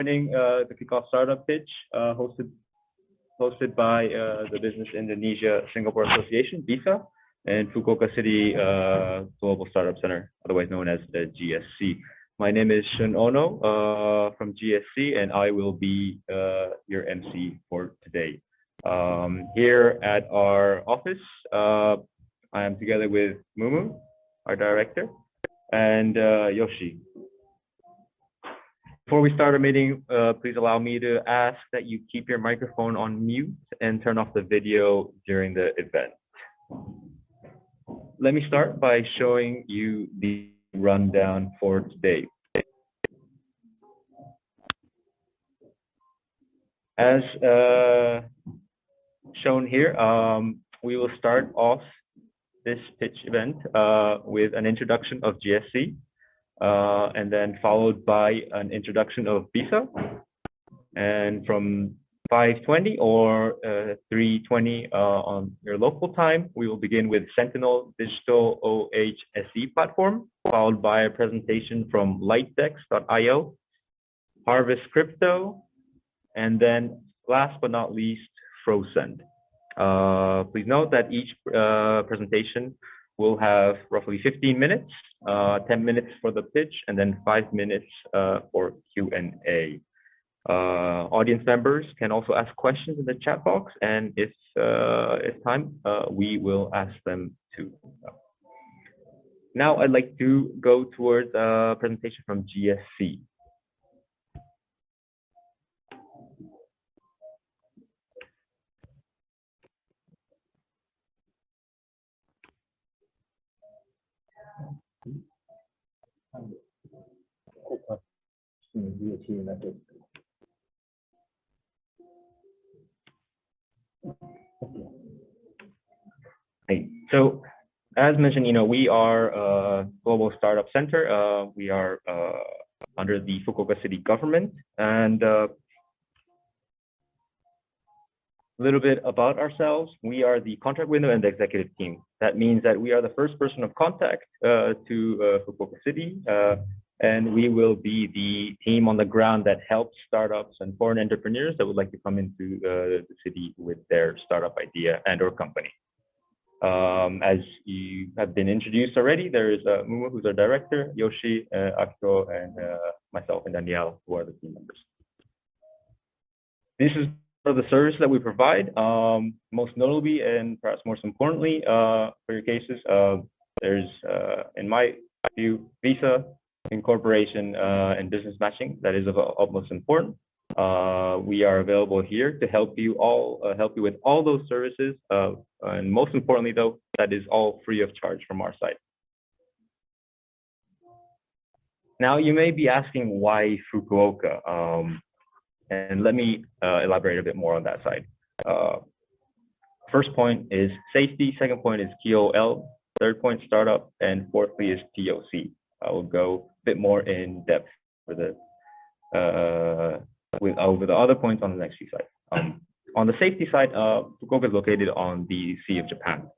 joining the kickoff startup pitch hosted by the Business Indonesia Singapore Association, BISA, and Fukuoka City Global Startup Center, otherwise known as the GSC. My name is Shun Ono from GSC, and I will be your MC for today. Here at our office, I am together with Mumu, our director, and Yoshi. Before we start our meeting, please allow me to ask that you keep your microphone on mute and turn off the video during the event. Let me start by showing you the rundown for today. As shown here, we will start off this pitch event with an introduction of GSC, and then followed by an introduction of BISA. And from 5:20 or 3:20 on your local time, we will begin with Sentinel Digital OHSE platform, followed by a presentation from lightdex.io, Harvest Crypto, and then last but not least, Frosend. Please note that each presentation will have roughly 15 minutes, 10 minutes for the pitch, and then 5 minutes for Q&A. Audience members can also ask questions in the chat box, and if time, we will ask them too. Now I'd like to go towards a presentation from GSC. So, as mentioned, we are a global startup center. We are under the Fukuoka City government, and a little bit about ourselves. We are the contract window and the executive team. That means that we are the first person of contact to Fukuoka City, and we will be the team on the ground that helps startups and foreign entrepreneurs that would like to come into the city with their startup idea and or company. As you have been introduced already, there is Mumu, who's our director, Yoshi, Akiko, and myself and Danielle, who are the team members. This is for the service that we provide. Most notably, and perhaps most importantly, for your cases, there's, in my view, visa, incorporation, and business matching. That is of utmost importance. We are available here to help you with all those services, and most importantly, though, that is all free of charge from our side. Now, you may be asking why Fukuoka, and let me elaborate a bit more on that side. First point is safety. Second point is KOL. Third point, startup, and fourthly is POC. I will go a bit more in depth for the over the other points on the next few slides. On the safety side, Fukuoka is located on the Sea of Japan.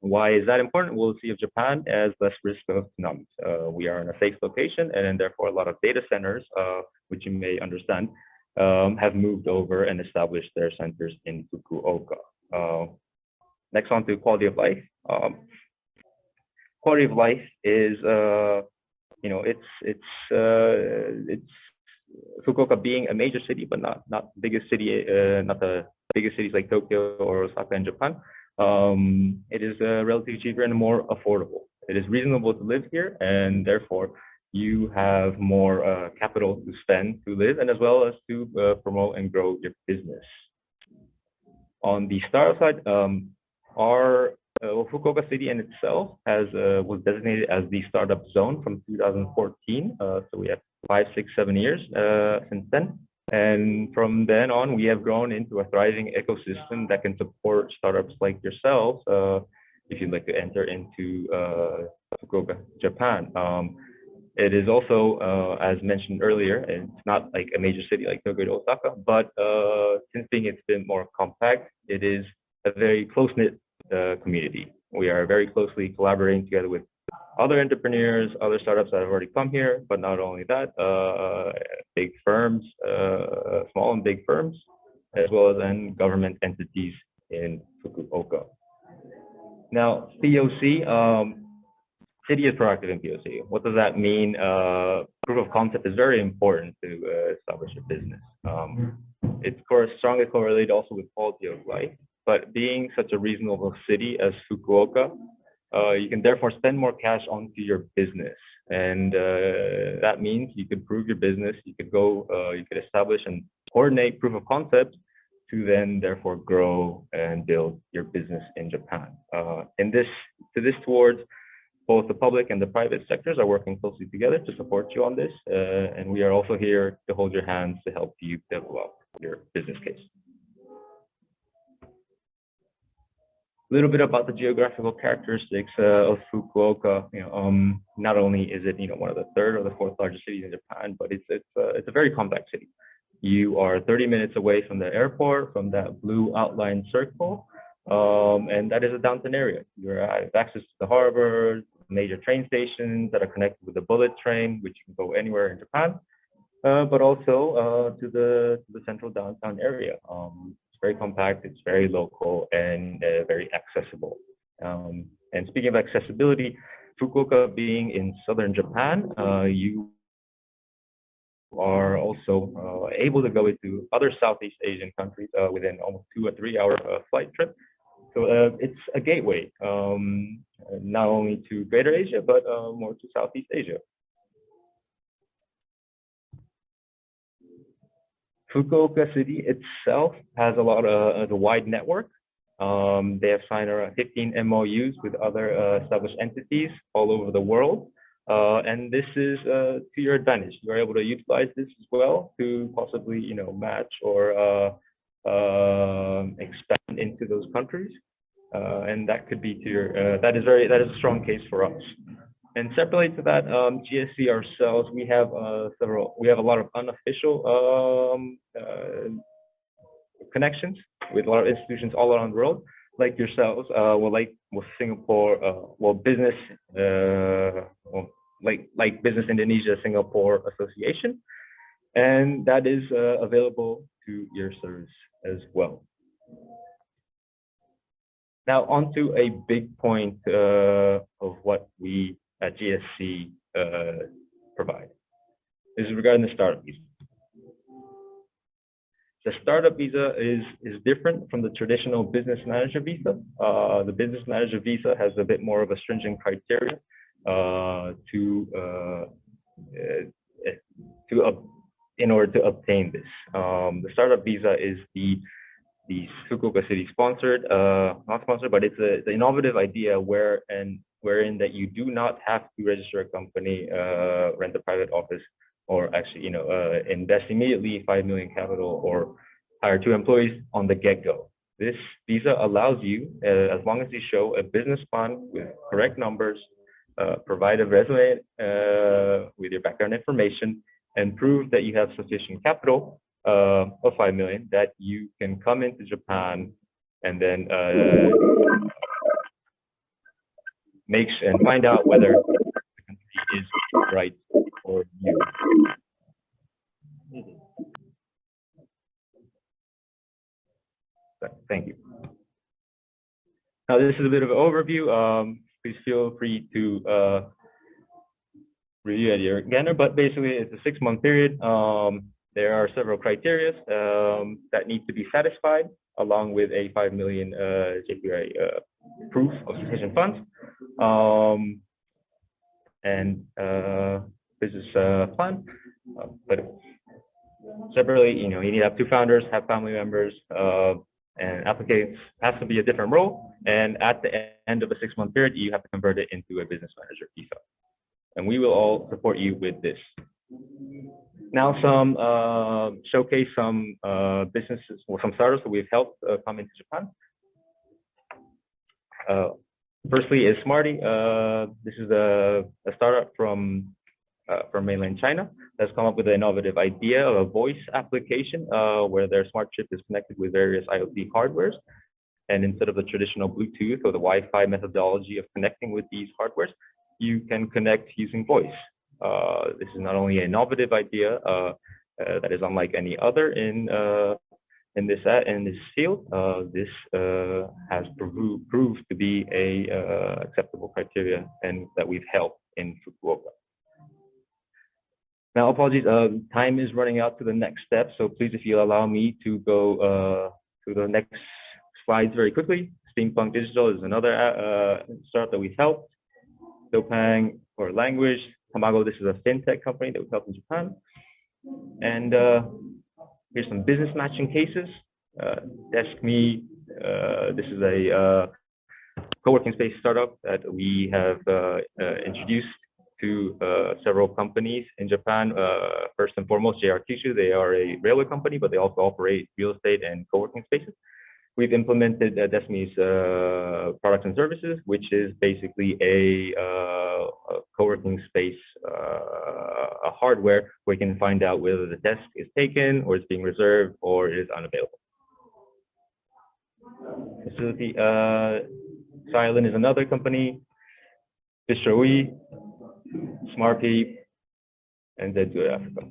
Why is that important? Well, the Sea of Japan has less risk of tsunamis. We are in a safe location, and therefore a lot of data centers, which you may understand, have moved over and established their centers in Fukuoka. Next on to quality of life. Quality of life is, it's Fukuoka being a major city, but not the biggest city, not the biggest cities like Tokyo or Osaka in Japan. It is relatively cheaper and more affordable. It is reasonable to live here, and therefore you have more capital to spend to live, and as well as to promote and grow your business. On the startup side, our Fukuoka City in itself was designated as the startup zone from 2014. So we have 5, 6, 7 years since then. And from then on, we have grown into a thriving ecosystem that can support startups like yourselves if you'd like to enter into Fukuoka, Japan. It is also, as mentioned earlier, it's not like a major city like Tokyo or Osaka, but since being it's been more compact, it is a very close-knit community. We are very closely collaborating together with other entrepreneurs, other startups that have already come here, but not only that, big firms, small and big firms, as well as then government entities in Fukuoka. Now, POC, city is proactive in POC. What does that mean? Proof of concept is very important to establish a business. It's strongly correlated also with quality of life, but being such a reasonable city as Fukuoka, you can therefore spend more cash onto your business. And that means you could prove your business, you could establish and coordinate proof of concept to then therefore grow and build your business in Japan. Towards both the public and the private sectors are working closely together to support you on this. And we are also here to hold your hands to help you develop your business case. A little bit about the geographical characteristics of Fukuoka. Not only is it one of the third or the fourth largest cities in Japan, but it's a very compact city. You are 30 minutes away from the airport, from that blue outlined circle, and that is a downtown area. You have access to the harbor, major train stations that are connected with the bullet train, which you can go anywhere in Japan, but also to the central downtown area. It's very compact, it's very local, and very accessible. And speaking of accessibility, Fukuoka being in southern Japan, you are also able to go into other Southeast Asian countries within almost 2 or 3 hour flight trip. So it's a gateway, not only to Greater Asia, but more to Southeast Asia. Fukuoka city itself has a wide network. They have signed around 15 MOUs with other established entities all over the world. And this is to your advantage. You are able to utilize this as well to possibly, match or expand into those countries. And that could be to your, that is a strong case for us. And separately to that, GSC ourselves, we have a lot of unofficial connections with a lot of institutions all around the world, like yourselves, like with Singapore, business, like Business Indonesia Singapore Association, and that is available to your service as well. Now, onto a big point of what we at GSC provide. This is regarding the startup visa. The startup visa is different from the traditional business manager visa. The business manager visa has a bit more of a stringent criteria in order to obtain this. The startup visa is the Fukuoka city sponsored, not sponsored, but it's an innovative idea wherein that you do not have to register a company, rent a private office, or actually, invest immediately 5 million capital or hire 2 employees on the get-go. This visa allows you, as long as you show a business plan with correct numbers, provide a resume with your background information, and prove that you have sufficient capital of 5 million, that you can come into Japan and then find out whether the country is right for you. Thank you. Now, this is a bit of an overview. Please feel free to review at your leisure, but basically it's a 6-month period. There are several criteria that need to be satisfied, along with a 5 million JPY proof of sufficient funds, and business plan. But separately, you need to have 2 founders, have family members, and applicants has to be a different role. And at the end of a 6-month period, you have to convert it into a business manager visa. And we will all support you with this. Now, showcase some businesses or some startups that we've helped come into Japan. Firstly is Smarty. This is a startup from mainland China that's come up with an innovative idea of a voice application where their smart chip is connected with various IoT hardwares. And instead of the traditional Bluetooth or the Wi-Fi methodology of connecting with these hardwares, you can connect using voice. This is not only an innovative idea that is unlike any other in this field. This has proved to be a acceptable criteria and that we've helped in Fukuoka. Now, apologies, time is running out to the next step, so please, if you allow me to go to the next slides very quickly. Steampunk Digital is another startup that we've helped. Steampunk for language. Tamago, this is a fintech company that we've helped in Japan. And here's some business matching cases. DeskMe, this is a co-working space startup that we have introduced to several companies in Japan. First and foremost, JR Kyushu, they are a railway company, but they also operate real estate and co-working spaces. We've implemented DeskMe's products and services, which is basically a co-working space hardware where you can find out whether the desk is taken or is being reserved or is unavailable. Facility, Silent is another company. Bistrowi, Smartpeep, and then Geographical.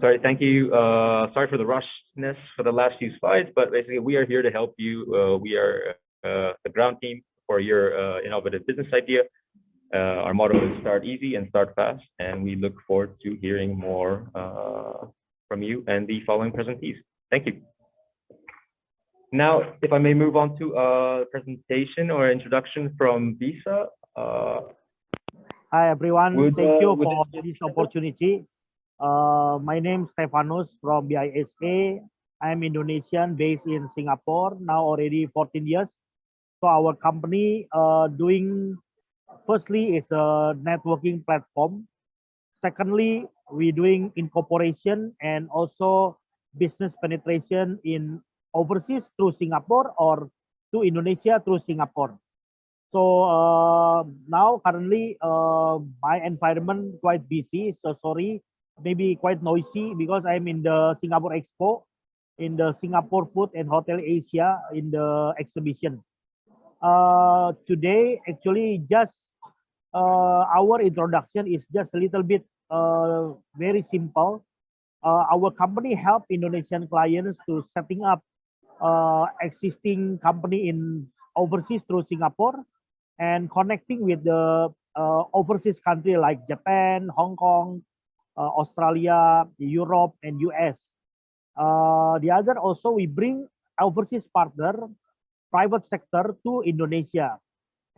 Sorry, thank you. Sorry for the rushness for the last few slides, but basically we are here to help you. We are the ground team for your innovative business idea. Our motto is start easy and start fast, and we look forward to hearing more from you and the following presentees. Thank you. Now, if I may move on to a presentation or introduction from BISA. Hi everyone, thank you for this opportunity. My name is Stefanus from BISA. I'm Indonesian based in Singapore, now already 14 years. So our company doing, firstly, is a networking platform. Secondly, we're doing incorporation and also business penetration in overseas through Singapore or to Indonesia through Singapore. So now currently my environment quite busy, so sorry, maybe quite noisy because I'm in the Singapore Expo, in the Singapore Food and Hotel Asia in the exhibition. Today actually just our introduction is just a little bit very simple. Our company help Indonesian clients to setting up existing company in overseas through Singapore and connecting with the overseas country like Japan, Hong Kong, Australia, Europe, and US. The other also we bring overseas partner, private sector to Indonesia.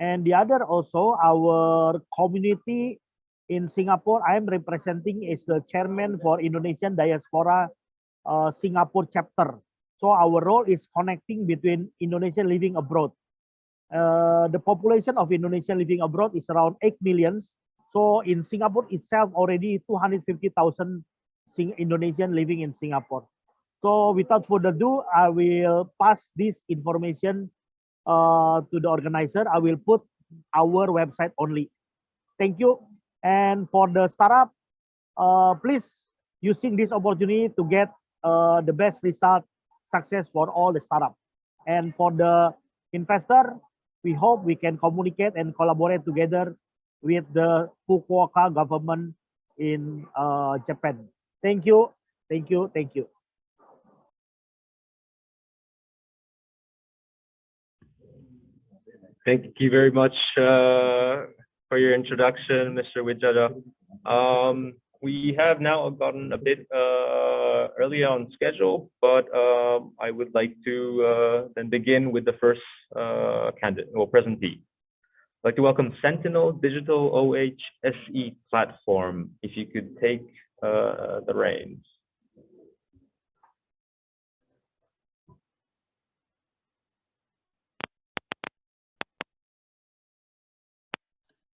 And the other also our community in Singapore, I am representing as the chairman for Indonesian Diaspora Singapore chapter. So our role is connecting between Indonesian living abroad. The population of Indonesian living abroad is around 8 million. So in Singapore itself, already 250,000 Indonesian living in Singapore. So without further ado, I will pass this information to the organizer. I will put our website only. Thank you. And for the startup, please using this opportunity to get the best result, success for all the startup. And for the investor, we hope we can communicate and collaborate together with the Fukuoka government in Japan. Thank you, thank you, thank you. Thank you very much for your introduction, Mr. Wijaya. We have now gotten a bit early on schedule, but I would like to then begin with the first candidate or presentee. I'd like to welcome Sentinel Digital OHSE platform. If you could take the reins.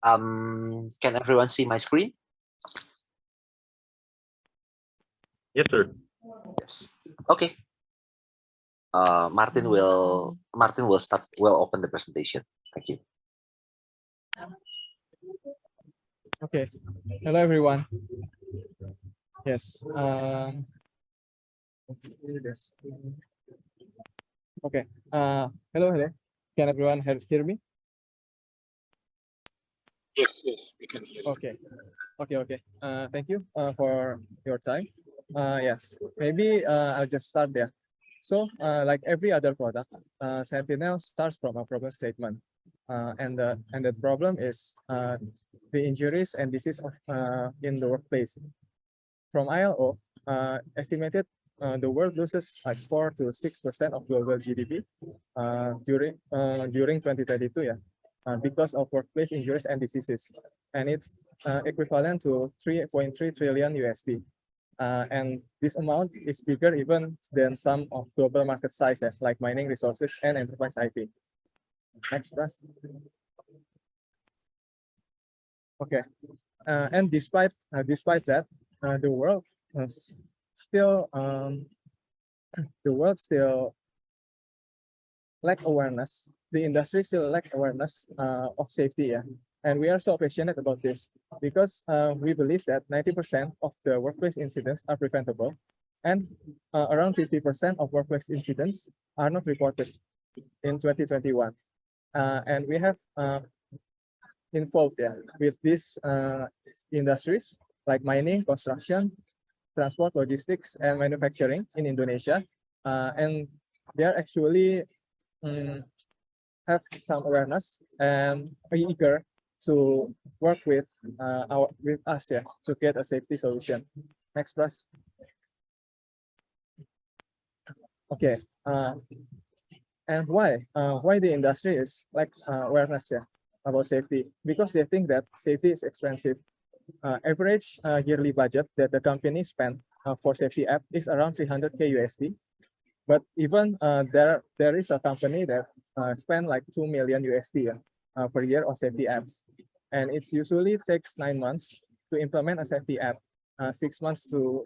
Can everyone see my screen? Yes, sir. Yes. Okay. Martin will open the presentation. Thank you. Okay. Hello, everyone. Yes. Okay. Hello. Can everyone hear me? Yes, yes, we can hear you. Okay. Okay. Thank you for your time. Yes, maybe I'll just start there. So, like every other product, Sentinel starts from a problem statement, and the problem is the injuries and disease in the workplace. From ILO, estimated the world loses like 4 to 6% of global GDP during 2022, yeah, because of workplace injuries and diseases, and it's equivalent to 3.3 trillion USD. And this amount is bigger even than some of global market sizes like mining resources and enterprise IP. Next, please. Okay, and despite that, the world still lack awareness. The industry still lack awareness of safety, yeah. And we are so passionate about this because we believe that 90% of the workplace incidents are preventable, and around 50% of workplace incidents are not reported in 2021. And we have involved, yeah, with these industries like mining, construction, transport, logistics, and manufacturing in Indonesia. And they are actually have some awareness and are eager to work with us, yeah, to get a safety solution. Next, please. Okay. And why the industry is like awareness, yeah, about safety? Because they think that safety is expensive. Average yearly budget that the company spend for safety app is around 300K USD. But even there is a company that spend like 2 million USD per year on safety apps, and it usually takes 9 months to implement a safety app, 6 months to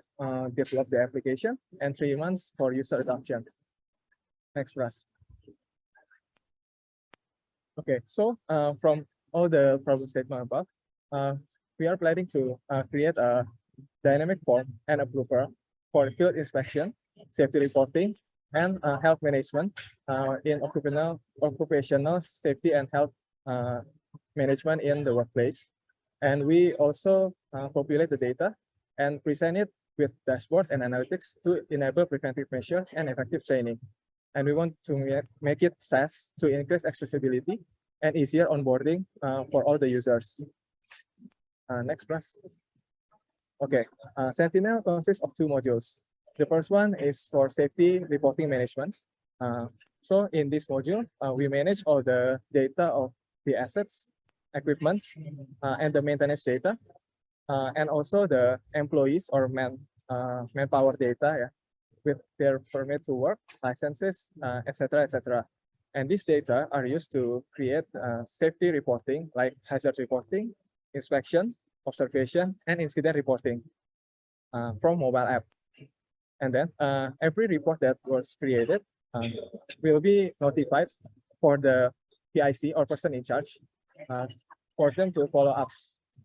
develop the application, and 3 months for user adoption. Next, Russ. Okay, so from all the problem statement above, we are planning to create a dynamic form and approver for field inspection, safety reporting, and health management in occupational safety and health management in the workplace. And we also populate the data and present it with dashboard and analytics to enable preventive measure and effective training. And we want to make it SaaS to increase accessibility and easier onboarding for all the users. Next, please. Okay, Sentinel consists of 2 modules. The first one is for safety reporting management. So in this module, we manage all the data of the assets, equipment, and the maintenance data, and also the employees or manpower data, yeah, with their permit to work, licenses, etc., etc. And these data are used to create safety reporting like hazard reporting, inspection, observation, and incident reporting from mobile app. And then every report that was created will be notified for the PIC or person in charge for them to follow up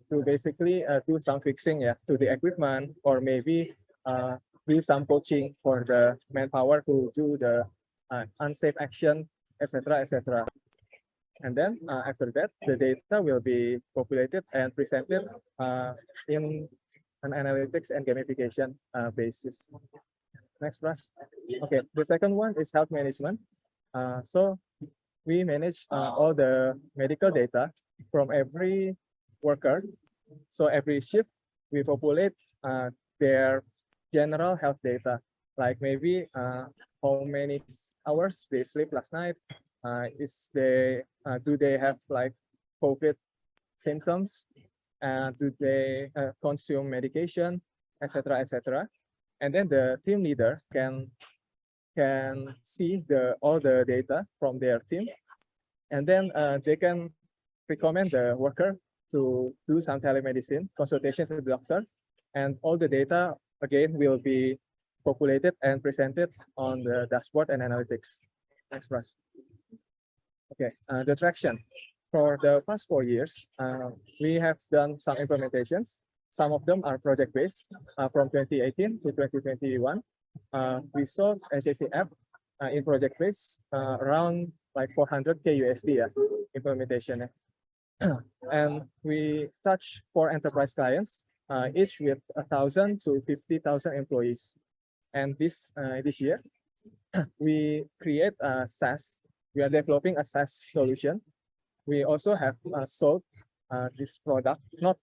to basically do some fixing, yeah, to the equipment, or maybe do some coaching for the manpower to do the unsafe action, etc., etc. And then after that, the data will be populated and presented in an analytics and gamification basis. Next, please. Okay, the second one is health management. So we manage all the medical data from every worker. So every shift, we populate their general health data, like maybe how many hours they sleep last night, do they have like COVID symptoms, do they consume medication, etc., etc. And then the team leader can see all the data from their team, and then they can recommend the worker to do some telemedicine consultation to the doctor, and all the data again will be populated and presented on the dashboard and analytics. Next, please. Okay, the traction. For the past 4 years, we have done some implementations. Some of them are project-based. From 2018 to 2021, we saw GSC app in project-based around like 400K USD implementation. And we touch 4 enterprise clients, each with 1,000 to 50,000 employees. And this year, we create a SaaS. We are developing a SaaS solution. We also have sold this product, not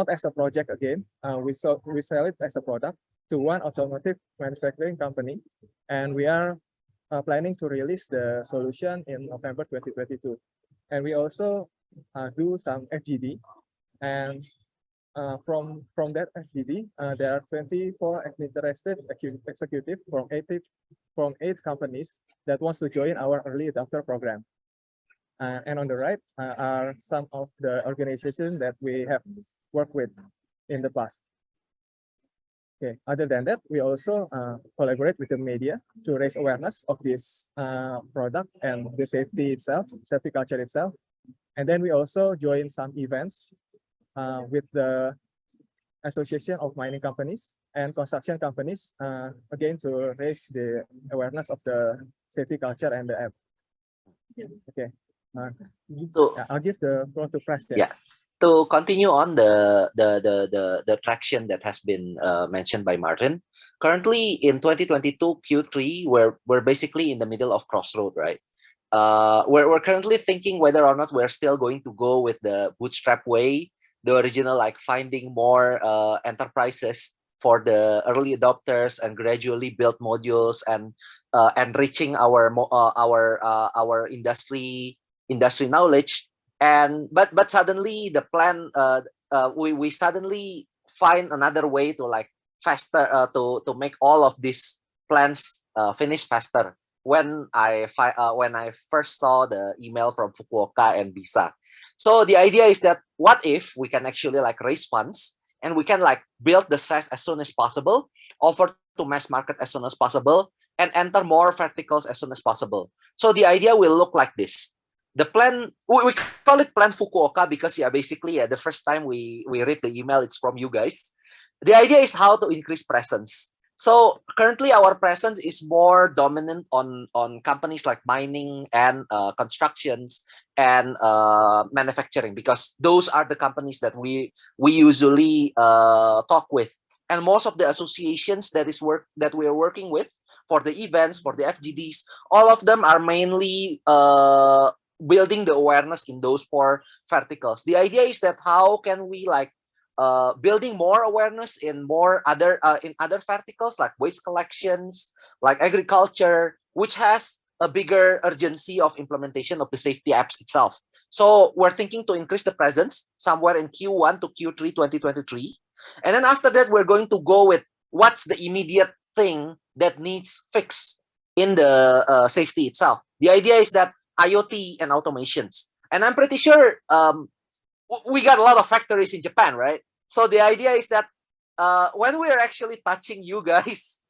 as a project again. We sell it as a product to one automotive manufacturing company, and we are planning to release the solution in November 2022. And we also do some FGD, and from that FGD, there are 24 interested executive from 8 companies that wants to join our early adopter program. And on the right are some of the organizations that we have worked with in the past. Okay, other than that, we also collaborate with the media to raise awareness of this product and the safety culture itself. And then we also join some events with the Association of Mining Companies and Construction Companies, again, to raise the awareness of the safety culture and the app. Okay. So I'll give the floor to Preston. yeah, to continue on the traction that has been mentioned by Martin. Currently in 2022 Q3, we're basically in the middle of crossroad, right? We're currently thinking whether or not we're still going to go with the bootstrap way, the original, like finding more enterprises for the early adopters and gradually build modules and enriching our industry knowledge. And but suddenly the plan we suddenly find another way to like faster to make all of these plans finish faster. When I first saw the email from Fukuoka and BISA. So the idea is that what if we can actually like raise funds and we can like build the SaaS as soon as possible, offer to mass market as soon as possible, and enter more verticals as soon as possible. So the idea will look like this. The plan, we call it Plan Fukuoka because basically the first time we read the email, it's from you guys. The idea is how to increase presence. So currently our presence is more dominant on companies like mining and constructions and manufacturing, because those are the companies that we usually talk with. And most of the associations that we are working with for the events, for the FGDs, all of them are mainly building the awareness in those 4 verticals. The idea is that how can we like building more awareness in other verticals like waste collections, like agriculture, which has a bigger urgency of implementation of the safety apps itself. So we're thinking to increase the presence somewhere in Q1 to Q3 2023. And then after that, we're going to go with what's the immediate thing that needs fix in the safety itself. The idea is that IoT and automations. And I'm pretty sure we got a lot of factories in Japan, right? So the idea is that when we're actually touching you guys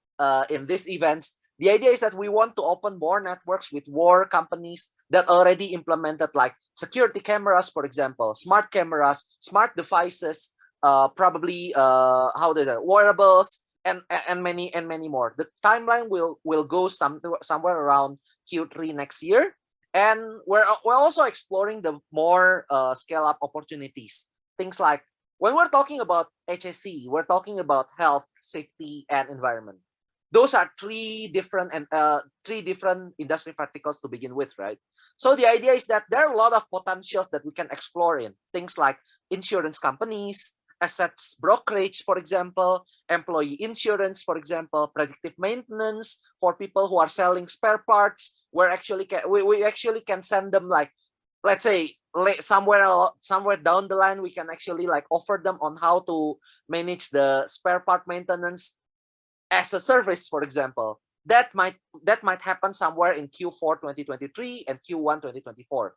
in these events, the idea is that we want to open more networks with more companies that already implemented like security cameras, for example, smart cameras, smart devices, probably wearables, and many more. The timeline will go somewhere around Q3 next year. And we're also exploring the more scale-up opportunities. Things like when we're talking about HSE, we're talking about health, safety, and environment. Those are 3 different industry verticals to begin with, right? So the idea is that there are a lot of potentials that we can explore in things like insurance companies, assets brokerage, for example, employee insurance, for example, predictive maintenance for people who are selling spare parts. We actually can send them, like, let's say somewhere down the line, we can actually like offer them on how to manage the spare part maintenance as a service, for example. That might happen somewhere in Q4 2023 and Q1 2024.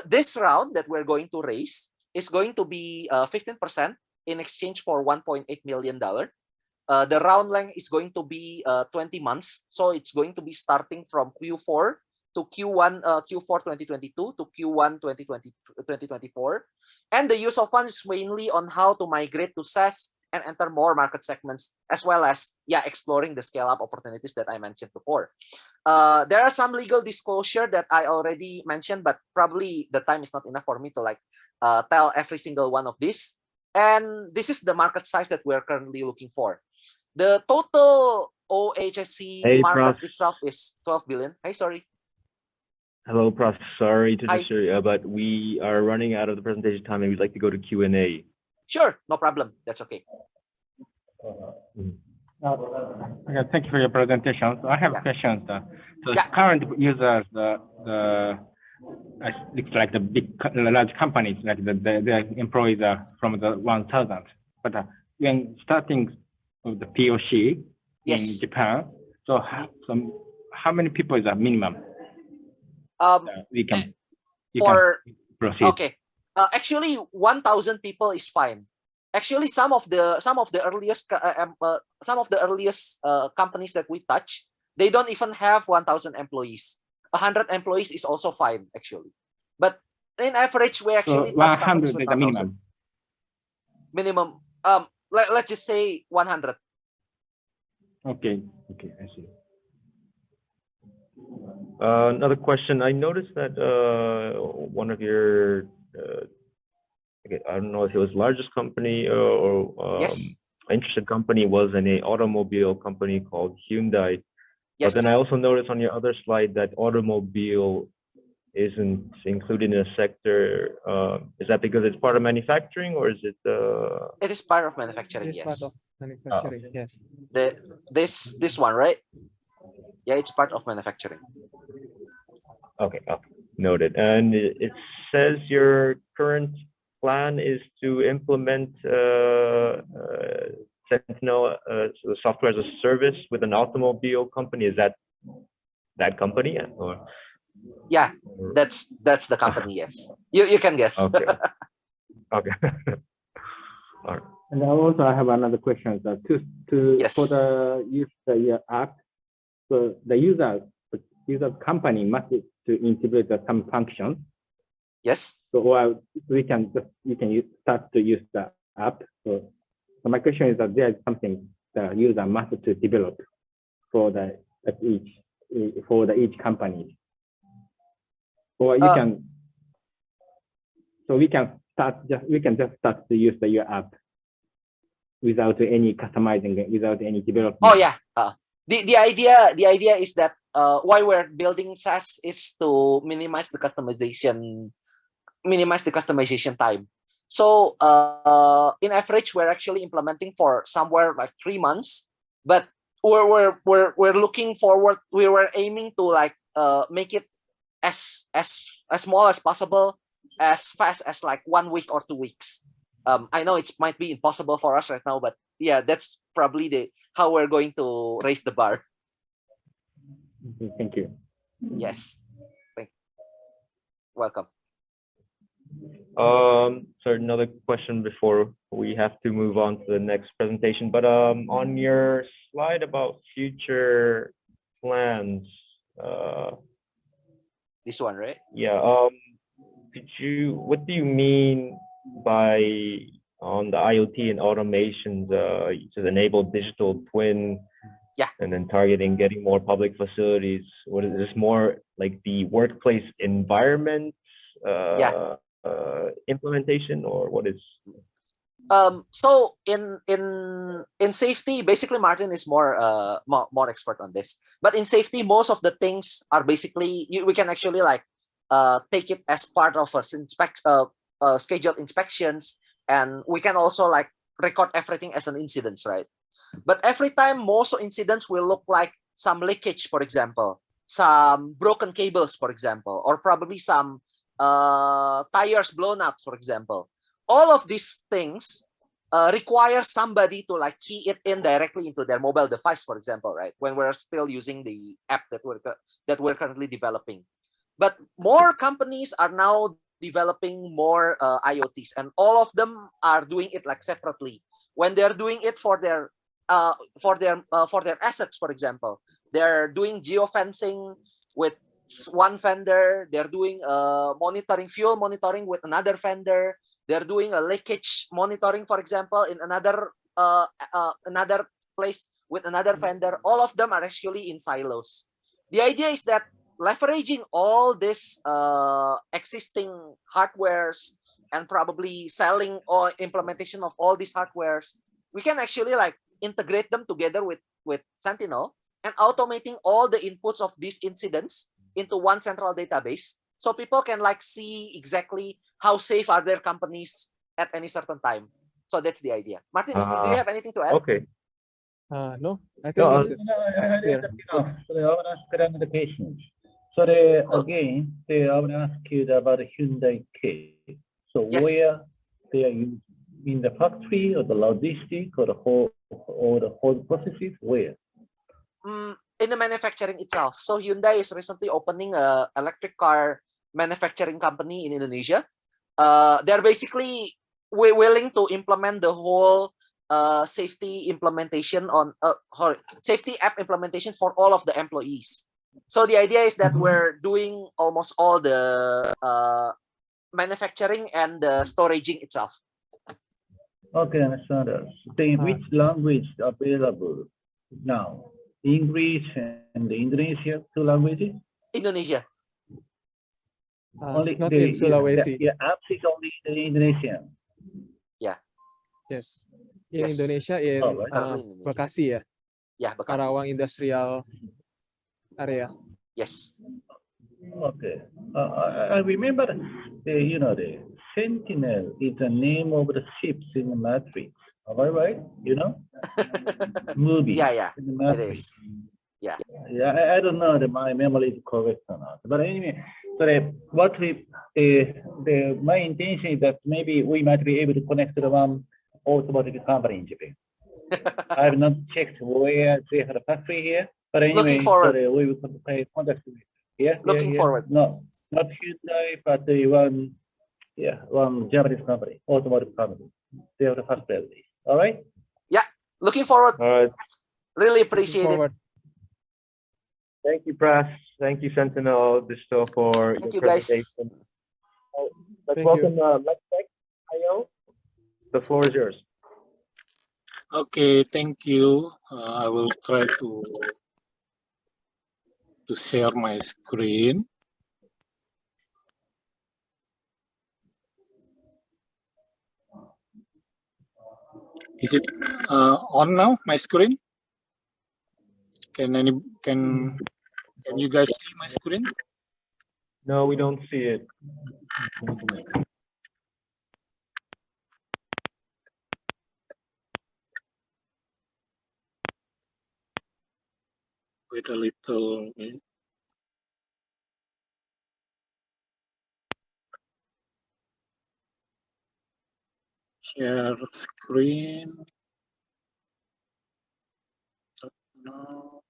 This round that we're going to raise is going to be 15% in exchange for $1.8 million. The round length is going to be 20 months. So it's going to be starting from Q4 to Q4 2022 to Q1 2024. And the use of funds is mainly on how to migrate to SaaS and enter more market segments, as well as exploring the scale-up opportunities that I mentioned before. There are some legal disclosure that I already mentioned, but probably the time is not enough for me to like tell every single one of these. And this is the market size that we're currently looking for. The total OHSC Hey, market Prof. itself is 12 billion. Hey, sorry. Hello, Prof. Sorry to Hi. disturb you, but we are running out of the presentation time, and we'd like to go to Q&A. Sure, no problem. That's okay. Okay, thank you for your presentation. So I have Yeah. questions. So Yeah. current users, looks like the large companies, like the employees are from the 1,000. But when starting with the POC in Yes. Japan, so how many people is the minimum we can proceed? Okay. Actually, 1,000 people is fine. Actually, some of the earliest companies that we touch, they don't even have 1,000 employees. 100 employees is also fine, actually. But in average, we actually So touch 100 companies is with the 1,000. minimum. Minimum. Let's just say 100. Okay, I see. Another question. I noticed that one of your, I don't know if it was largest company or Yes. interested company was in a automobile company called Hyundai. Yes. But then I also noticed on your other slide that automobile isn't included in a sector. Is that because it's part of manufacturing, or is it? It is part of manufacturing. It is part Yes. of manufacturing. Yes. This one, right? Yeah, it's part of manufacturing. Okay, noted. And it says your current plan is to implement Sentinel so software as a service with an automobile company. Is that company? Or? Yeah, that's the company. Yes, you can guess. Okay. Okay. All right. And also I have another question. Yes. For the user app, so the user company must to integrate some functions. Yes. So you can start to use the app. So my question is that there is something the user must to develop for each company. Or you can. So we can just start to use your app without any customizing, without any development. Oh yeah. The idea is that why we're building SaaS is to minimize the customization time. So in average, we're actually implementing for somewhere like 3 months, but we're looking forward. We were aiming to like make it as small as possible, as fast as like 1 week or 2 weeks. I know it might be impossible for us right now, but yeah, that's probably how we're going to raise the bar. Thank you. Yes. Welcome. So another question before we have to move on to the next presentation. But on your slide about future plans, This one, right? yeah. What do you mean by on the IoT and automations to enable digital twin? Yeah. And then targeting getting more public facilities. What is this more like the workplace environment? Yeah. Implementation, or what is? So in safety, basically Martin is more expert on this. But in safety, most of the things are basically we can actually like take it as part of a scheduled inspections, and we can also like record everything as an incident, right? But every time, most incidents will look like some leakage, for example, some broken cables, for example, or probably some tires blown out, for example. All of these things require somebody to like key it in directly into their mobile device, for example, right? When we're still using the app that we're currently developing. But more companies are now developing more IoTs, and all of them are doing it like separately. When they're doing it for their assets, for example, they're doing geofencing with one vendor. They're doing fuel monitoring with another vendor. They're doing a leakage monitoring, for example, in another place with another vendor. All of them are actually in silos. The idea is that leveraging all this existing hardwares and probably selling or implementation of all these hardwares, we can actually like integrate them together with Sentinel and automating all the inputs of these incidents into one central database, so people can like see exactly how safe are their companies at any certain time. So that's the idea. Martin, do you have anything to add? Okay. No, I think No, it's clear. So I want to ask clarification. So Cool. again, I want to ask you about the Hyundai case. So Yes. where they are in the factory or the logistic or the whole processes, where? In the manufacturing itself. So Hyundai is recently opening a electric car manufacturing company in Indonesia. They're basically willing to implement the whole safety implementation on safety app implementation for all of the employees. So the idea is that we're doing almost all the manufacturing and the storaging itself. Okay, understand that. Then which language available now? English and the Indonesia, 2 languages? Indonesia. Only Not in Sulawesi. the apps is only in Indonesian. Yes. In Yes. Indonesia, in Oh, right. Currently in Indonesia. Bekasi ya, Yeah, Bekasi. Karawang Industrial Area. Yes. Okay. I remember the Sentinel is the name of the ships in the Matrix. Am I right? Movie. Yeah, in the it Matrix. is. Yeah. Yeah, I don't know that my memory is correct or not. But anyway, so my intention is that maybe we might be able to connect to the one automotive company in Japan. I have not checked where they have a factory here. But anyway, Looking forward. So we will contact with. Yeah. Looking forward. No, not Hyundai, but one Japanese company, automotive company. They have the factory. All right. Looking forward. All right. Really appreciate it. Forward. Thank you, Press. Thank you, Sentinel Digital, for Thank your you, guys. presentation. Let's Thank welcome Lextech IO. The floor is yours. Okay, thank you. I will try to share my screen. Is it on now? My screen? Can you guys see my screen? No, we don't see it. Wait a little. Share screen. No.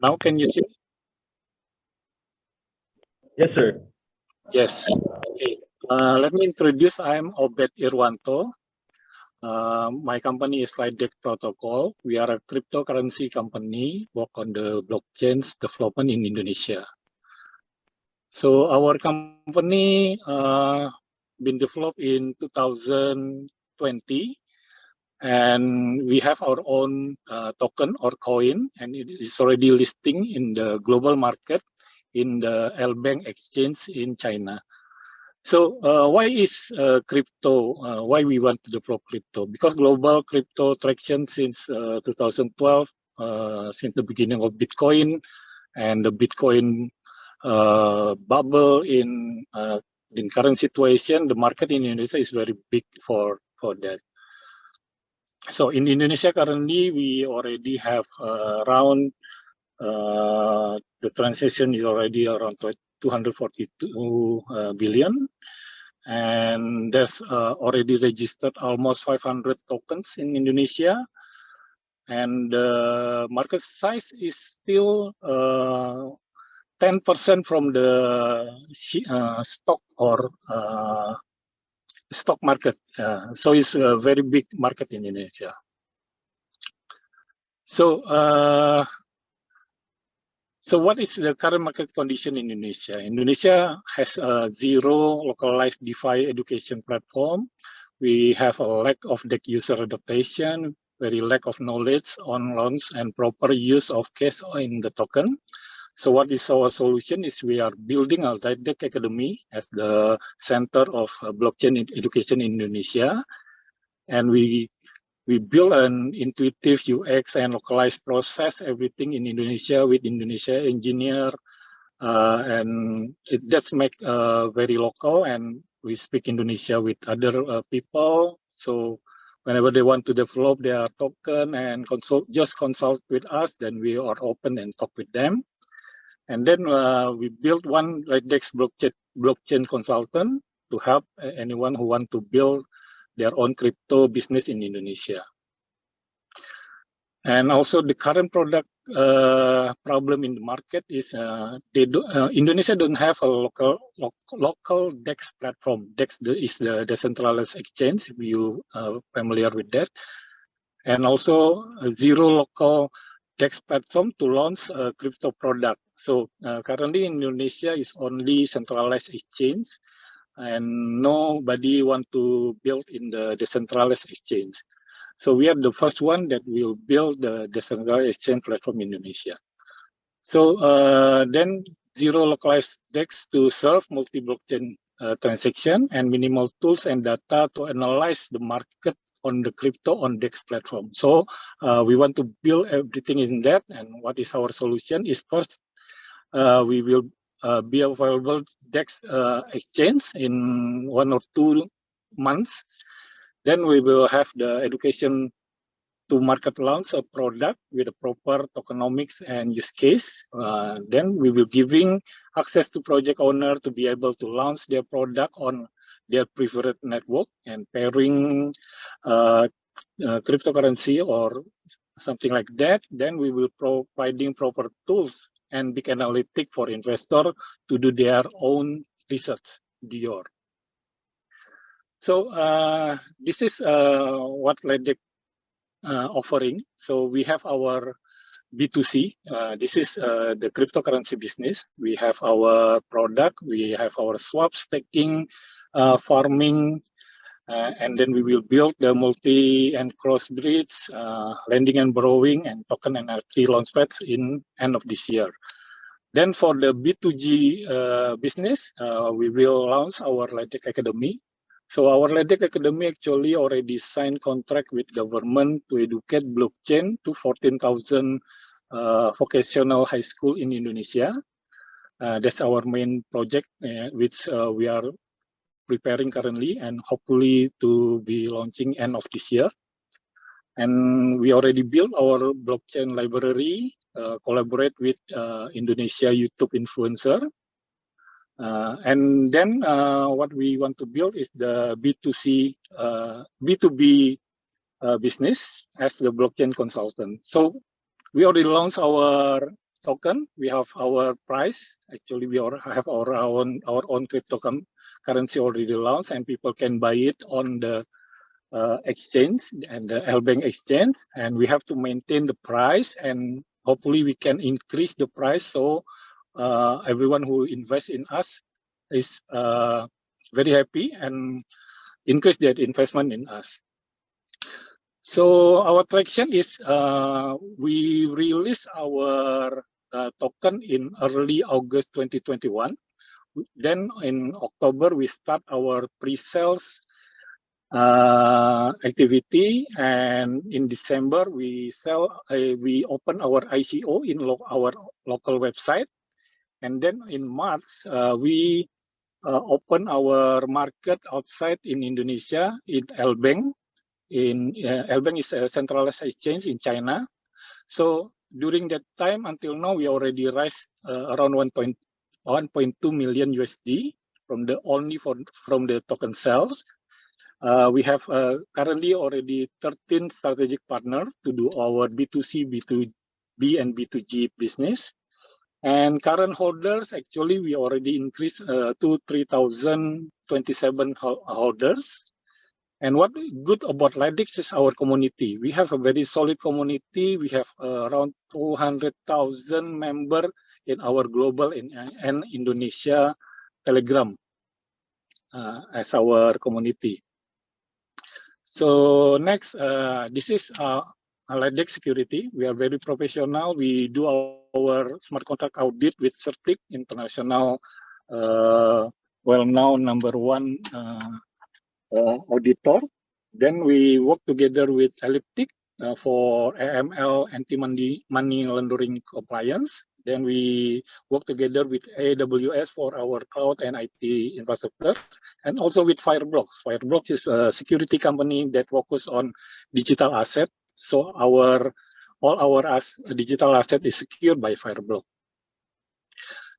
Now can you see? Yes, sir. Yes. Okay. Let me introduce. I'm Obed Irwanto. My company is Lightdeck Protocol. We are a cryptocurrency company, work on the blockchain's development in Indonesia. So our company been developed in 2020, and we have our own token or coin, and it is already listing in the global market in the L-Bank exchange in China. So why is crypto, why we want to develop crypto? Because global crypto traction since 2012, since the beginning of Bitcoin, and the Bitcoin bubble in current situation, the market in Indonesia is very big for that. So in Indonesia currently, we already have around, the transaction is already around 242 billion. And there's already registered almost 500 tokens in Indonesia. And the market size is still 10% from the stock or stock market. So it's a very big market in Indonesia. So So what is the current market condition in Indonesia? Indonesia has a zero localized DeFi education platform. We have a lack of DEX user adaptation, very lack of knowledge on loans and proper use of cash in the token. So what is our solution is we are building a DEX Academy as the center of blockchain education in Indonesia. And we build an intuitive UX and localized process, everything in Indonesia with Indonesia engineer, and it just make very local, and we speak Indonesia with other people. So whenever they want to develop their token and consult with us, then we are open and talk with them. And then we built one DEX blockchain consultant to help anyone who want to build their own crypto business in Indonesia. And also the current product problem in the market is Indonesia don't have a local DEX platform. DEX is the decentralized exchange, if you are familiar with that. And also zero local DEX platform to launch a crypto product. So currently in Indonesia is only centralized exchange, and nobody want to build in the decentralized exchange. So we are the first one that will build the decentralized exchange platform in Indonesia. So then zero localized DEX to serve multi-blockchain transaction and minimal tools and data to analyze the market on the crypto on DEX platform. So we want to build everything in that. And what is our solution is first, we will be available DEX exchange in 1 or 2 months. Then we will have the education to market launch a product with a proper tokenomics and use case. Then we will giving access to project owner to be able to launch their product on their preferred network and pairing cryptocurrency or something like that. Then we will providing proper tools and big analytic for investor to do their own research, Dior. So this is what LEDEC offering. So we have our B2C. This is the cryptocurrency business. We have our product. We have our swap staking, farming, and then we will build the multi and cross bridge, lending and borrowing, and token and NFT launchpad in end of this year. Then for the B2G business, we will launch our LEDEC Academy. So our LEDEC Academy actually already signed contract with government to educate blockchain to 14,000 vocational high school in Indonesia. That's our main project, which we are preparing currently and hopefully to be launching end of this year. And we already built our blockchain library, collaborate with Indonesia YouTube influencer. And then what we want to build is the B2C, B2B business as the blockchain consultant. So we already launched our token. We have our price. Actually, we have our own cryptocurrency already launched, and people can buy it on the exchange and the LBank exchange. And we have to maintain the price, and hopefully we can increase the price so everyone who invests in us is very happy and increase their investment in us. So our traction is we release our token in early August 2021. Then in October we start our pre-sales activity, and in December we open our ICO in our local website. And then in March, we open our market outside in Indonesia in LBank. LBank is a centralized exchange in China. So during that time until now, we already raised around 1.2 million USD from the token sales. We have currently already 13 strategic partners to do our B2C, B2B, and B2G business. And current holders, actually, we already increased to 3,027 holders. And what good about LEDEX is our community. We have a very solid community. We have around 200,000 members in our global and Indonesia Telegram as our community. So next, this is LEDEX security. We are very professional. We do our smart contract audit with CERTIC, international, well-known #1 auditor. Then we work together with Elliptic for AML, anti-money laundering compliance. Then we work together with AWS for our cloud and IT infrastructure, and also with Fireblocks. Fireblocks is a security company that focus on digital asset. So all our digital asset is secured by Fireblocks.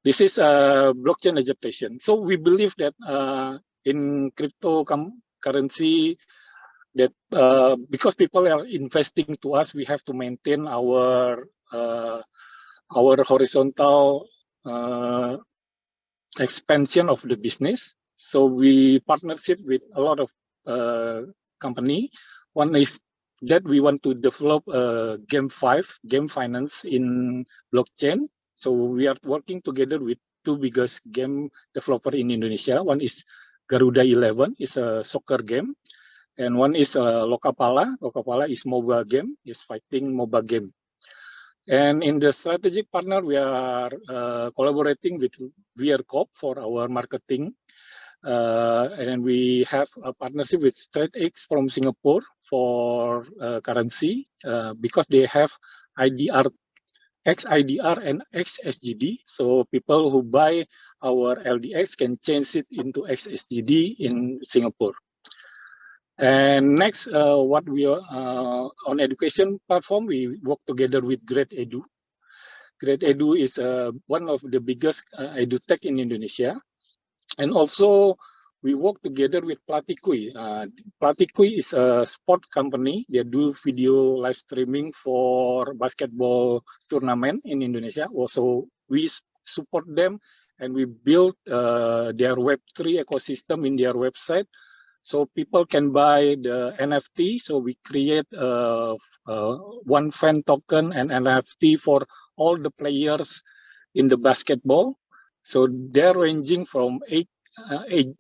This is a blockchain adaptation. So we believe that in cryptocurrency, that because people are investing to us, we have to maintain our horizontal expansion of the business. So we partnership with a lot of company. One is that we want to develop game finance in blockchain. So we are working together with two biggest game developer in Indonesia. One is Garuda 11, is a soccer game, and one is Lokapala. Lokapala is mobile game, is fighting mobile game. And in the strategic partner, we are collaborating with VRCorp for our marketing. And we have a partnership with StraightX from Singapore for currency because they have IDR, XIDR and XSGD. So people who buy our LDX can change it into XSGD in Singapore. And next, what we are on education platform, we work together with Great Edu. Great Edu is one of the biggest edutech in Indonesia. And also, we work together with Platikui. Platikui is a sport company. They do video live streaming for basketball tournament in Indonesia. Also, we support them and we build their Web3 ecosystem in their website. So people can buy the NFT. So we create one fan token and NFT for all the players in the basketball. So they're ranging from age 8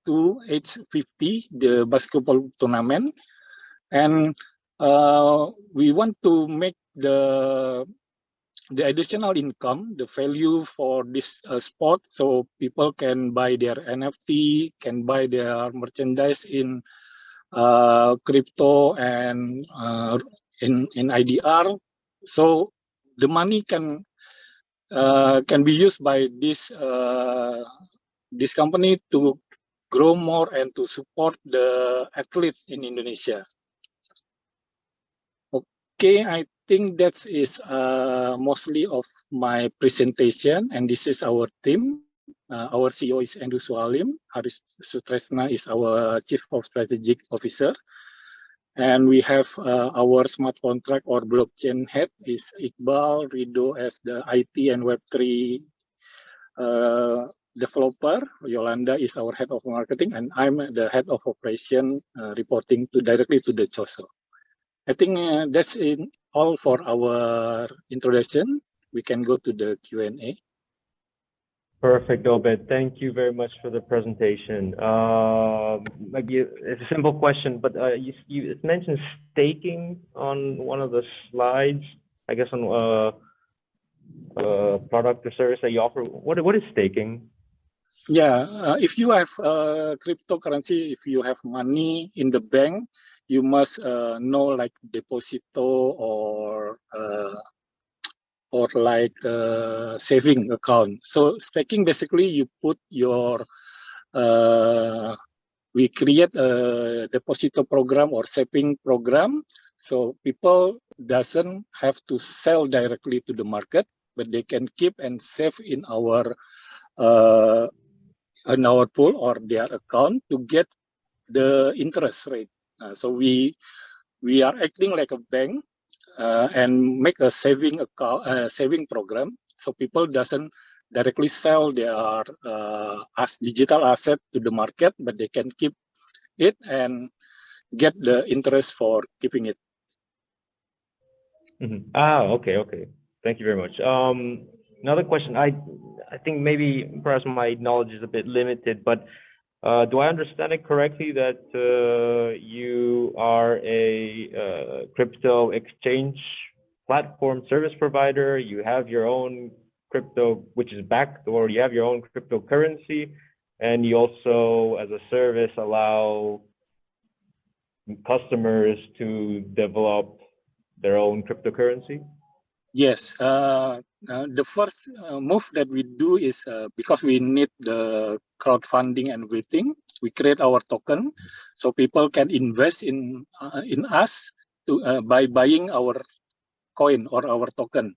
to age 50, the basketball tournament. And we want to make the additional income, the value for this sport, so people can buy their NFT, can buy their merchandise in crypto and in IDR. So the money can be used by this company to grow more and to support the athlete in Indonesia. Okay, I think that is mostly of my presentation, and this is our team. Our CEO is Andrew Sualim. Haris Sutresna is our Chief of Strategic Officer. And we have our smart contract or blockchain head is Iqbal Rido as the IT and Web3 developer. Yolanda is our head of marketing, and I'm the head of operation reporting directly to the CHOSO. I think that's all for our introduction. We can go to the Q&A. Perfect, Obed. Thank you very much for the presentation. Maybe it's a simple question, but you mentioned staking on one of the slides, I guess on product or service that you offer. What is staking? Yeah, if you have cryptocurrency, if you have money in the bank, you must know like deposito or like saving account. So staking, basically you put your we create a deposito program or saving program, so people doesn't have to sell directly to the market, but they can keep and save in our pool or their account to get the interest rate. So we are acting like a bank and make a saving account, saving program, so people doesn't directly sell their digital asset to the market, but they can keep it and get the interest for keeping it. Mm-hmm. Ah, okay. Thank you very much. Another question. I think maybe perhaps my knowledge is a bit limited, but do I understand it correctly that you are a crypto exchange platform service provider? You have your own crypto, which is backed, or you have your own cryptocurrency, and you also, as a service, allow customers to develop their own cryptocurrency? Yes, the first move that we do is because we need the crowdfunding and everything, we create our token, so people can invest in us to by buying our coin or our token.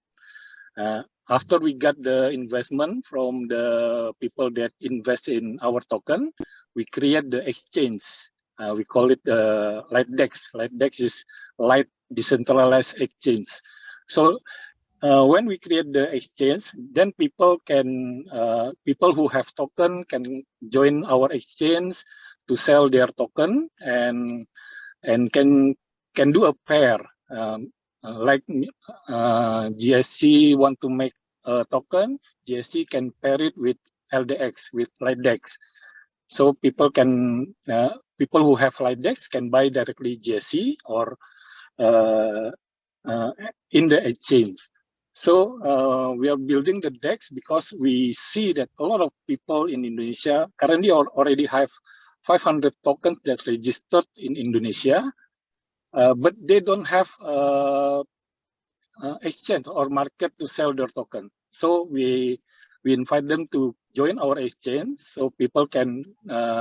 After we got the investment from the people that invest in our token, we create the exchange. We call it LightDex. LightDex is Light Decentralized Exchange. So when we create the exchange, then people who have token can join our exchange to sell their token and can do a pair. Like GSC want to make a token, GSC can pair it with LDX, with LightDex. So people who have LightDex can buy directly GSC or in the exchange. So we are building the DEX because we see that a lot of people in Indonesia currently already have 500 tokens that registered in Indonesia, but they don't have exchange or market to sell their token. So we invite them to join our exchange so people can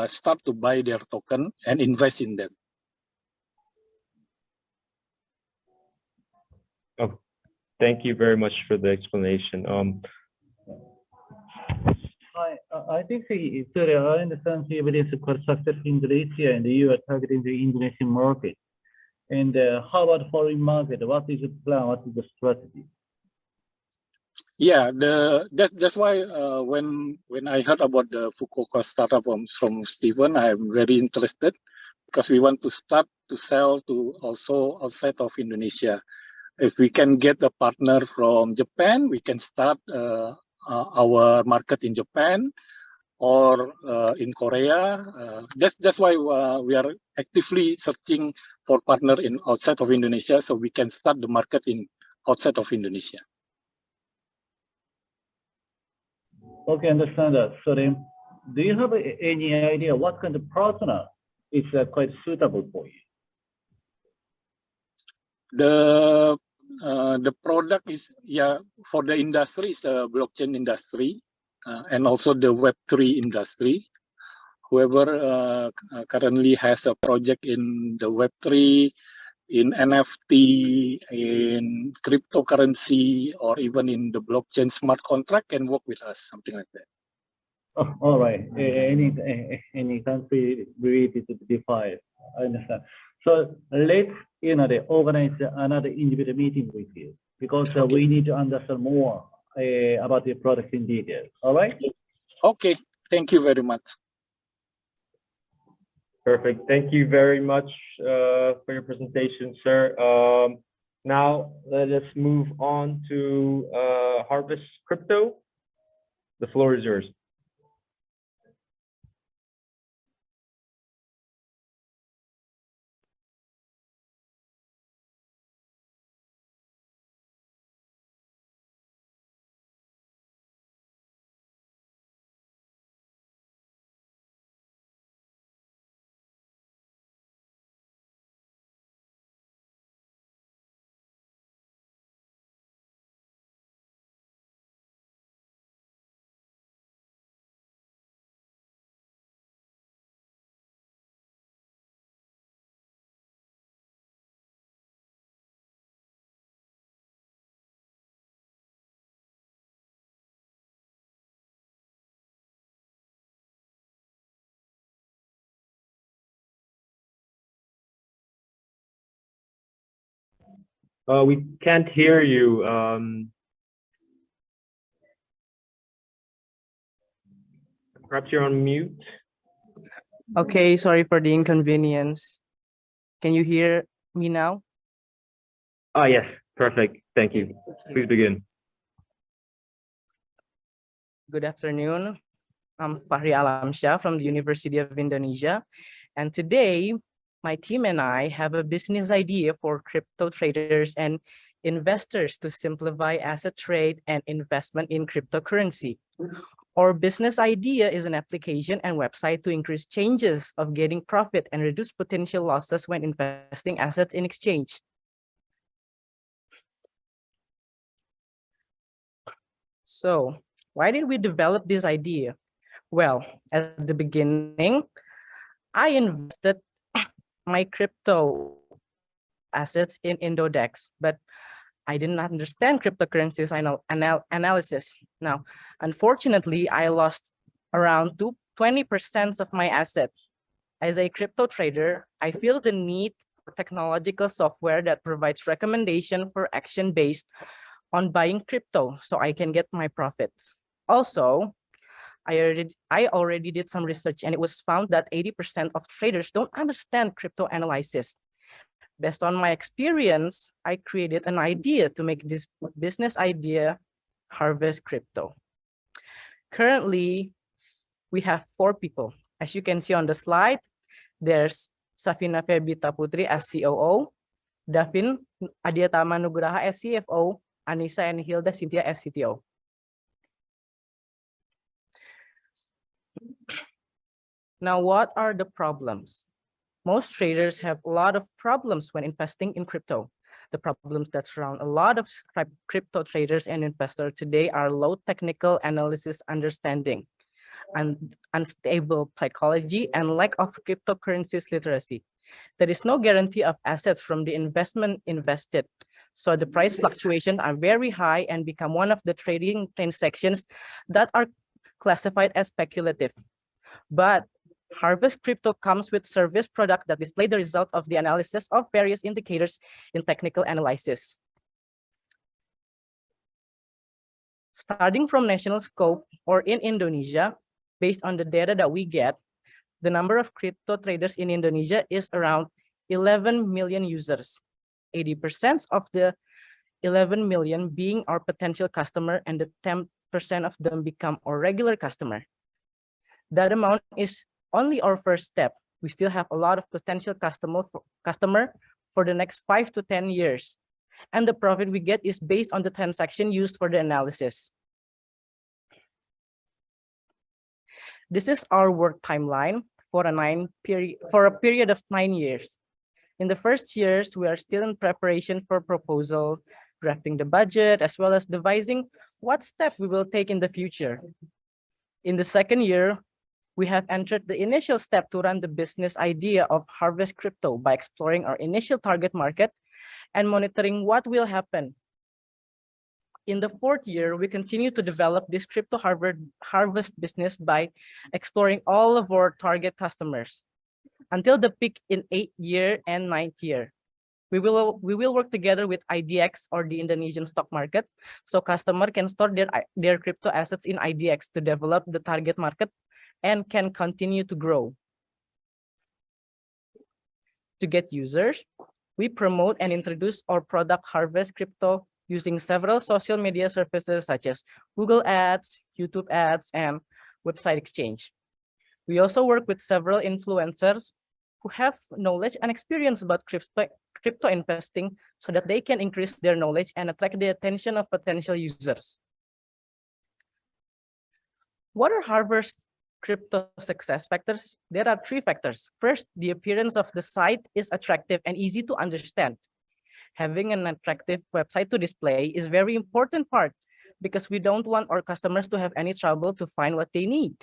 start to buy their token and invest in them. Oh, thank you very much for the explanation. I think sorry, I understand it is quite successful in Indonesia and you are targeting the Indonesian market. And how about foreign market? What is the plan? What is the strategy? Yeah, that's why when I heard about the Fukuoka startup from Stephen, I'm very interested because we want to start to sell to also outside of Indonesia. If we can get a partner from Japan, we can start our market in Japan or in Korea. That's why we are actively searching for partner in outside of Indonesia, so we can start the market in outside of Indonesia. Okay, understand that. So then, do you have any idea what kind of partner is quite suitable for you? The product is, yeah, for the industry is a blockchain industry and also the Web3 industry. Whoever currently has a project in the Web3, in NFT, in cryptocurrency, or even in the blockchain smart contract can work with us, something like that. Oh, all right. Any country related to DeFi, I understand. So let's organize another individual meeting with you because we need to understand more about the product in detail. All right. Okay. Thank you very much. Perfect. Thank you very much for your presentation, sir. Now let us move on to Harvest Crypto. The floor is yours. We can't hear you. Perhaps you're on mute. Okay, sorry for the inconvenience. Can you hear me now? Ah, yes, perfect. Thank you. Please begin. Good afternoon. I'm Fahri Alamsyah from the University of Indonesia. And today, my team and I have a business idea for crypto traders and investors to simplify asset trade and investment in cryptocurrency. Our business idea is an application and website to increase chances of getting profit and reduce potential losses when investing assets in exchange. So, why did we develop this idea? Well, at the beginning, I invested my crypto assets in Indodex, but I didn't understand cryptocurrencies analysis. Now, unfortunately, I lost around 20% of my assets. As a crypto trader, I feel the need for technological software that provides recommendation for action based on buying crypto so I can get my profits. Also, I already did some research and it was found that 80% of traders don't understand crypto analysis. Based on my experience, I created an idea to make this business idea harvest crypto. Currently, we have 4 people. As you can see on the slide, there's Safina Febita Putri as COO, Davin Adiatama Nugraha as CFO, Anissa and Hilda Cynthia as CTO. Now, what are the problems? Most traders have a lot of problems when investing in crypto. The problems that surround a lot of crypto traders and investors today are low technical analysis understanding, and unstable psychology, and lack of cryptocurrencies literacy. There is no guarantee of assets from the investment invested. So the price fluctuations are very high and become one of the trading transactions that are classified as speculative. But Harvest Crypto comes with service product that display the result of the analysis of various indicators in technical analysis. Starting from national scope or in Indonesia, based on the data that we get, the number of crypto traders in Indonesia is around 11 million users. 80% of the 11 million being our potential customer, and the 10% of them become our regular customer. That amount is only our first step. We still have a lot of potential customer for the next 5 to 10 years. And the profit we get is based on the transaction used for the analysis. This is our work timeline for a period of 9 years. In the first years, we are still in preparation for proposal, drafting the budget, as well as devising what step we will take in the future. In the second year, we have entered the initial step to run the business idea of Harvest Crypto by exploring our initial target market and monitoring what will happen. In the fourth year, we continue to develop this crypto harvest business by exploring all of our target customers until the peak in 8th year and 9th year. We will work together with IDX, or the Indonesian stock market, so customer can store their crypto assets in IDX to develop the target market and can continue to grow. To get users, we promote and introduce our product Harvest Crypto using several social media services such as Google Ads, YouTube Ads, and website exchange. We also work with several influencers who have knowledge and experience about crypto investing so that they can increase their knowledge and attract the attention of potential users. What are Harvest Crypto success factors? There are 3 factors. First, the appearance of the site is attractive and easy to understand. Having an attractive website to display is very important part because we don't want our customers to have any trouble to find what they need.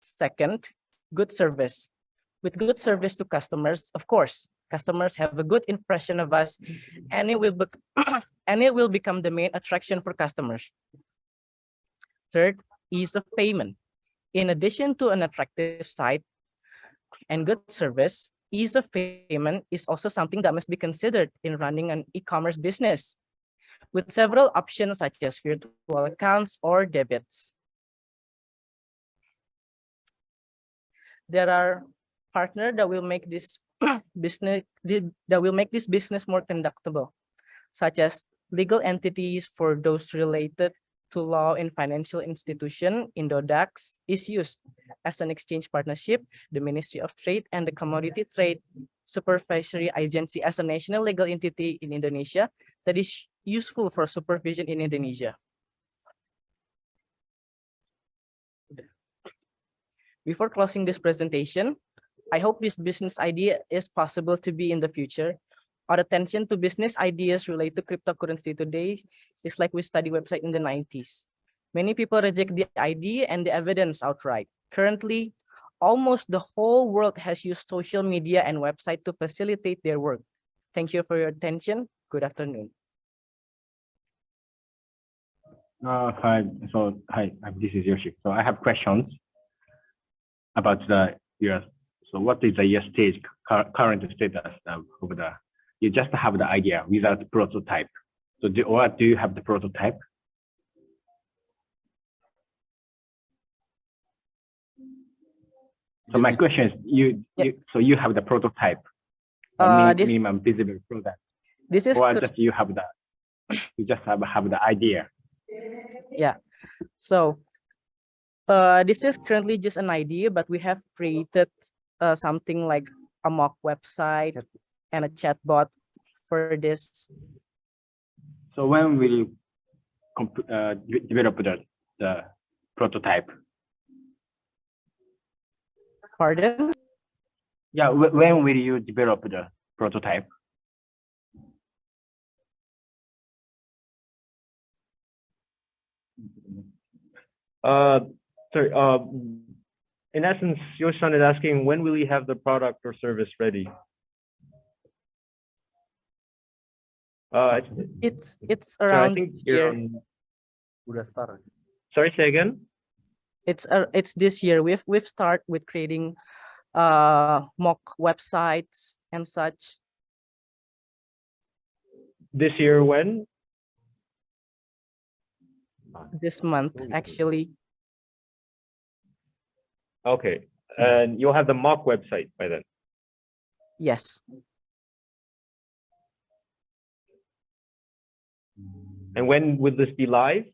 Second, good service. With good service to customers, of course, customers have a good impression of us, and it will become the main attraction for customers. Third, ease of payment. In addition to an attractive site and good service, ease of payment is also something that must be considered in running an e-commerce business, with several options such as virtual accounts or debits. There are partners that will make this business more conductible, such as legal entities for those related to law and financial institution, Indodax, is used as an exchange partnership, the Ministry of Trade and the Commodity Trade Supervisory Agency as a national legal entity in Indonesia that is useful for supervision in Indonesia. Before closing this presentation, I hope this business idea is possible to be in the future. Our attention to business ideas related to cryptocurrency today is like we study website in the 90s. Many people reject the idea and the evidence outright. Currently, almost the whole world has used social media and website to facilitate their work. Thank you for your attention. Good afternoon. Hi, this is Yoshi. So I have questions about the US. So what is the US stage, current status of the, you just have the idea without the prototype. So do you have the prototype? So my question is, so you have the prototype, minimum visible product, this is or just you have the, you just have the idea. Yeah. So this is currently just an idea, but we have created something like a mock website and a chatbot for this. So when will you develop the prototype? Pardon? Yeah, when will you develop the prototype? Sorry, in essence, Yoshan is asking, when will we have the product or service ready? It's so around I think here. Sorry, say again? It's this year. We've started with creating mock websites and such. This year when? This month, actually. Okay, and you'll have the mock website by then? Yes. And when will this be live?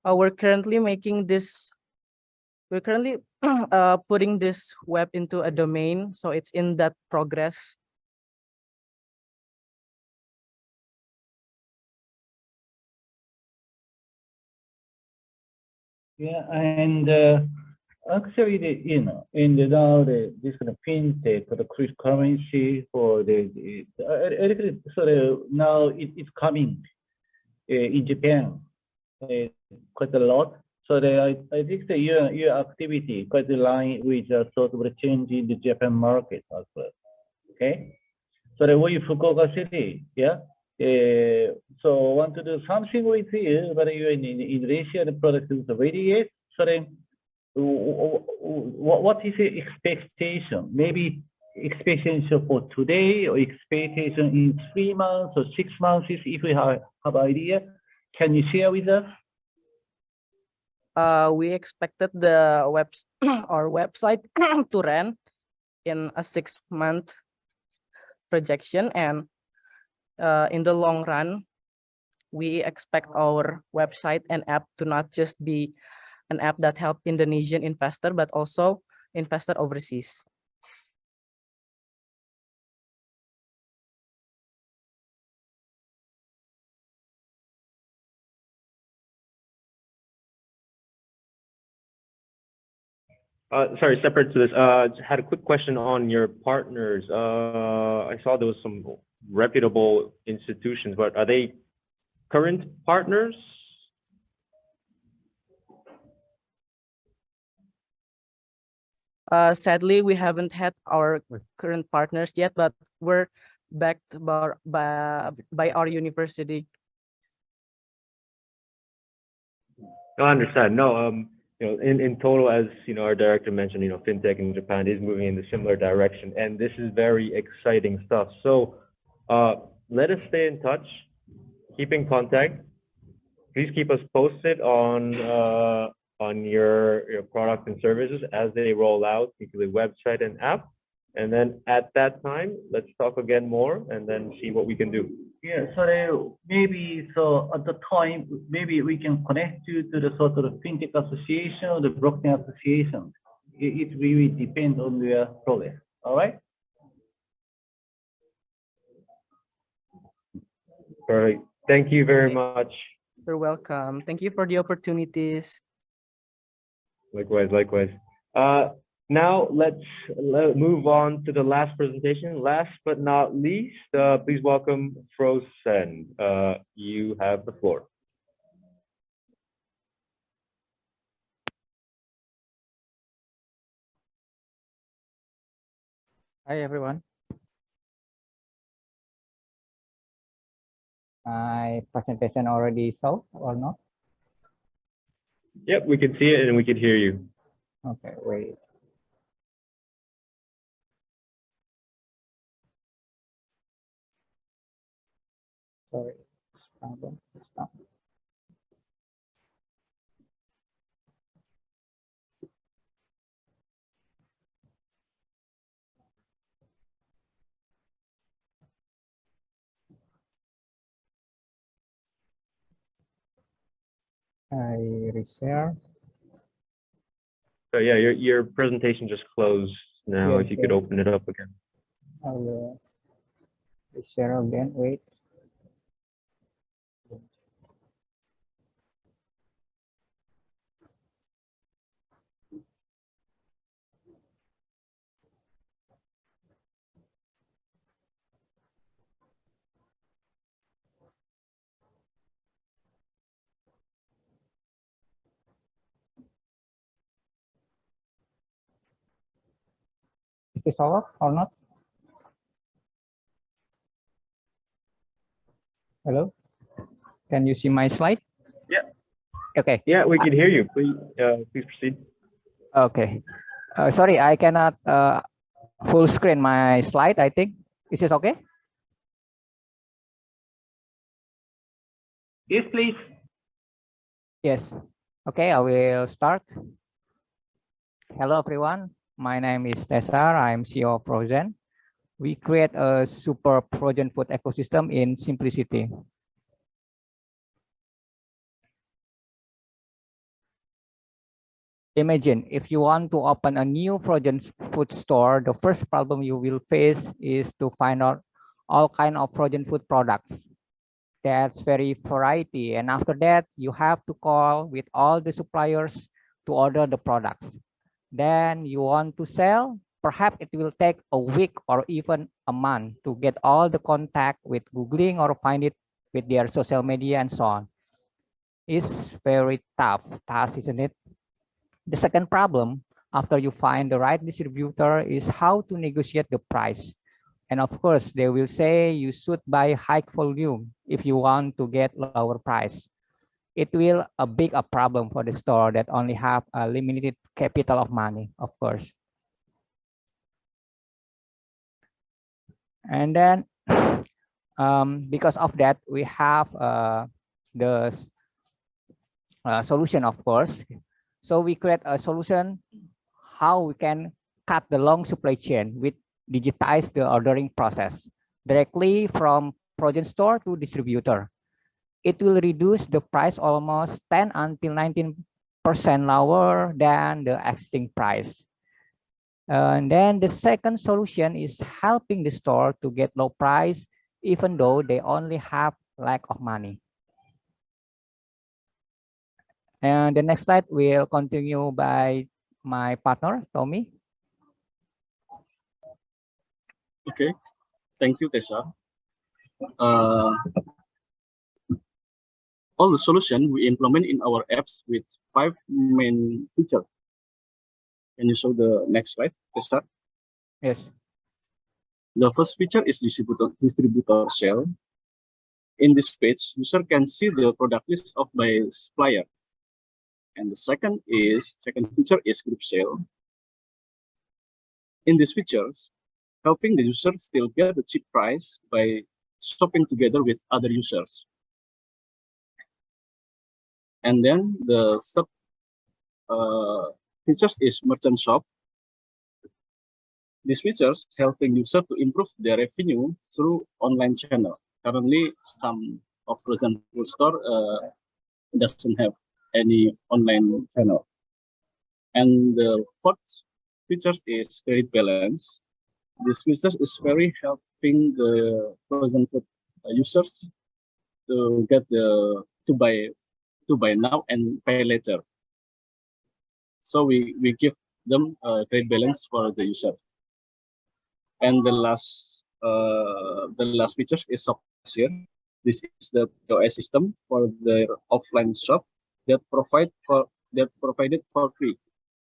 We're currently making this. We're currently putting this web into a domain, so it's in that progress. Yeah, and actually, now this kind of fintech for the cryptocurrency for now it's coming in Japan quite a lot. So I think your activity quite align with sort of the change in the Japan market as well. Okay, so we Fukuoka City, yeah. So want to do something with you, but you in Indonesia the product is ready yet. So then, what is the expectation? Maybe expectation for today or expectation in 3 months or 6 months? If we have idea, can you share with us? We expected the our website to run in a 6-month projection, and in the long run, we expect our website and app to not just be an app that help Indonesian investor, but also investor overseas. Sorry, separate to this, had a quick question on your partners. I saw there was some reputable institutions, but are they current partners? Sadly, we haven't had our current partners yet, but we're backed by our university. I understand. No, in total, as our director mentioned, fintech in Japan is moving in a similar direction, and this is very exciting stuff. So let us stay in touch, keep in contact, please keep us posted on your products and services as they roll out, particularly website and app. And then at that time, let's talk again more and then see what we can do. Yeah, so maybe so at the time, maybe we can connect you to the sort of fintech association or the blockchain association. It really depends on their progress. All right. Perfect. Thank you very much. You're welcome. Thank you for the opportunities. Likewise, likewise. Now let's move on to the last presentation. Last but not least, please welcome Frozen. You have the floor. Hi everyone. My presentation already saw or not? Yep, we can see it and we can hear you. Okay, wait. Sorry, problem. Stop. I reshare. So yeah, your presentation just closed now. Yes, If you could yes. open it up again. I will reshare again. Wait. Is this all or not? Hello? Can you see my slide? Yeah. Okay. Yeah, we can hear you. Please, please proceed. Okay. Sorry, I cannot full screen my slide, I think. Is this okay? Yes, please. Yes. Okay, I will start. Hello, everyone. My name is Tesar. I'm CEO of Frozen. We create a super frozen food ecosystem in simplicity. Imagine if you want to open a new frozen food store, the first problem you will face is to find out all kind of frozen food products. That's very variety. And after that, you have to call with all the suppliers to order the products. Then you want to sell, perhaps it will take a week or even a month to get all the contact with Googling or find it with their social media and so on. It's very tough task, isn't it? The second problem, after you find the right distributor, is how to negotiate the price. And of course, they will say you should buy high volume if you want to get lower price. It will be a problem for the store that only have a limited capital of money, of course. And then because of that, we have the solution, of course. So we create a solution how we can cut the long supply chain with digitize the ordering process directly from frozen store to distributor. It will reduce the price almost 10 until 19% lower than the existing price. And then the second solution is helping the store to get low price, even though they only have lack of money. And the next slide will continue by my partner, Tommy. Okay, thank you, Tessa. All the solution we implement in our apps with 5 main features. Can you show the next slide, Tessa? Yes. The first feature is distributor sale. In this page, user can see the product list of by supplier. And the second feature is group sale. In these features, helping the user still get the cheap price by shopping together with other users. And then the sub features is merchant shop. These features helping user to improve their revenue through online channel. Currently, some of frozen food store doesn't have any online channel. And the fourth feature is credit balance. This feature is very helping the frozen food users to get to buy now and pay later. So we give them credit balance for the user. And the last feature is shop cashier. This is the POS system for their offline shop that provided for free.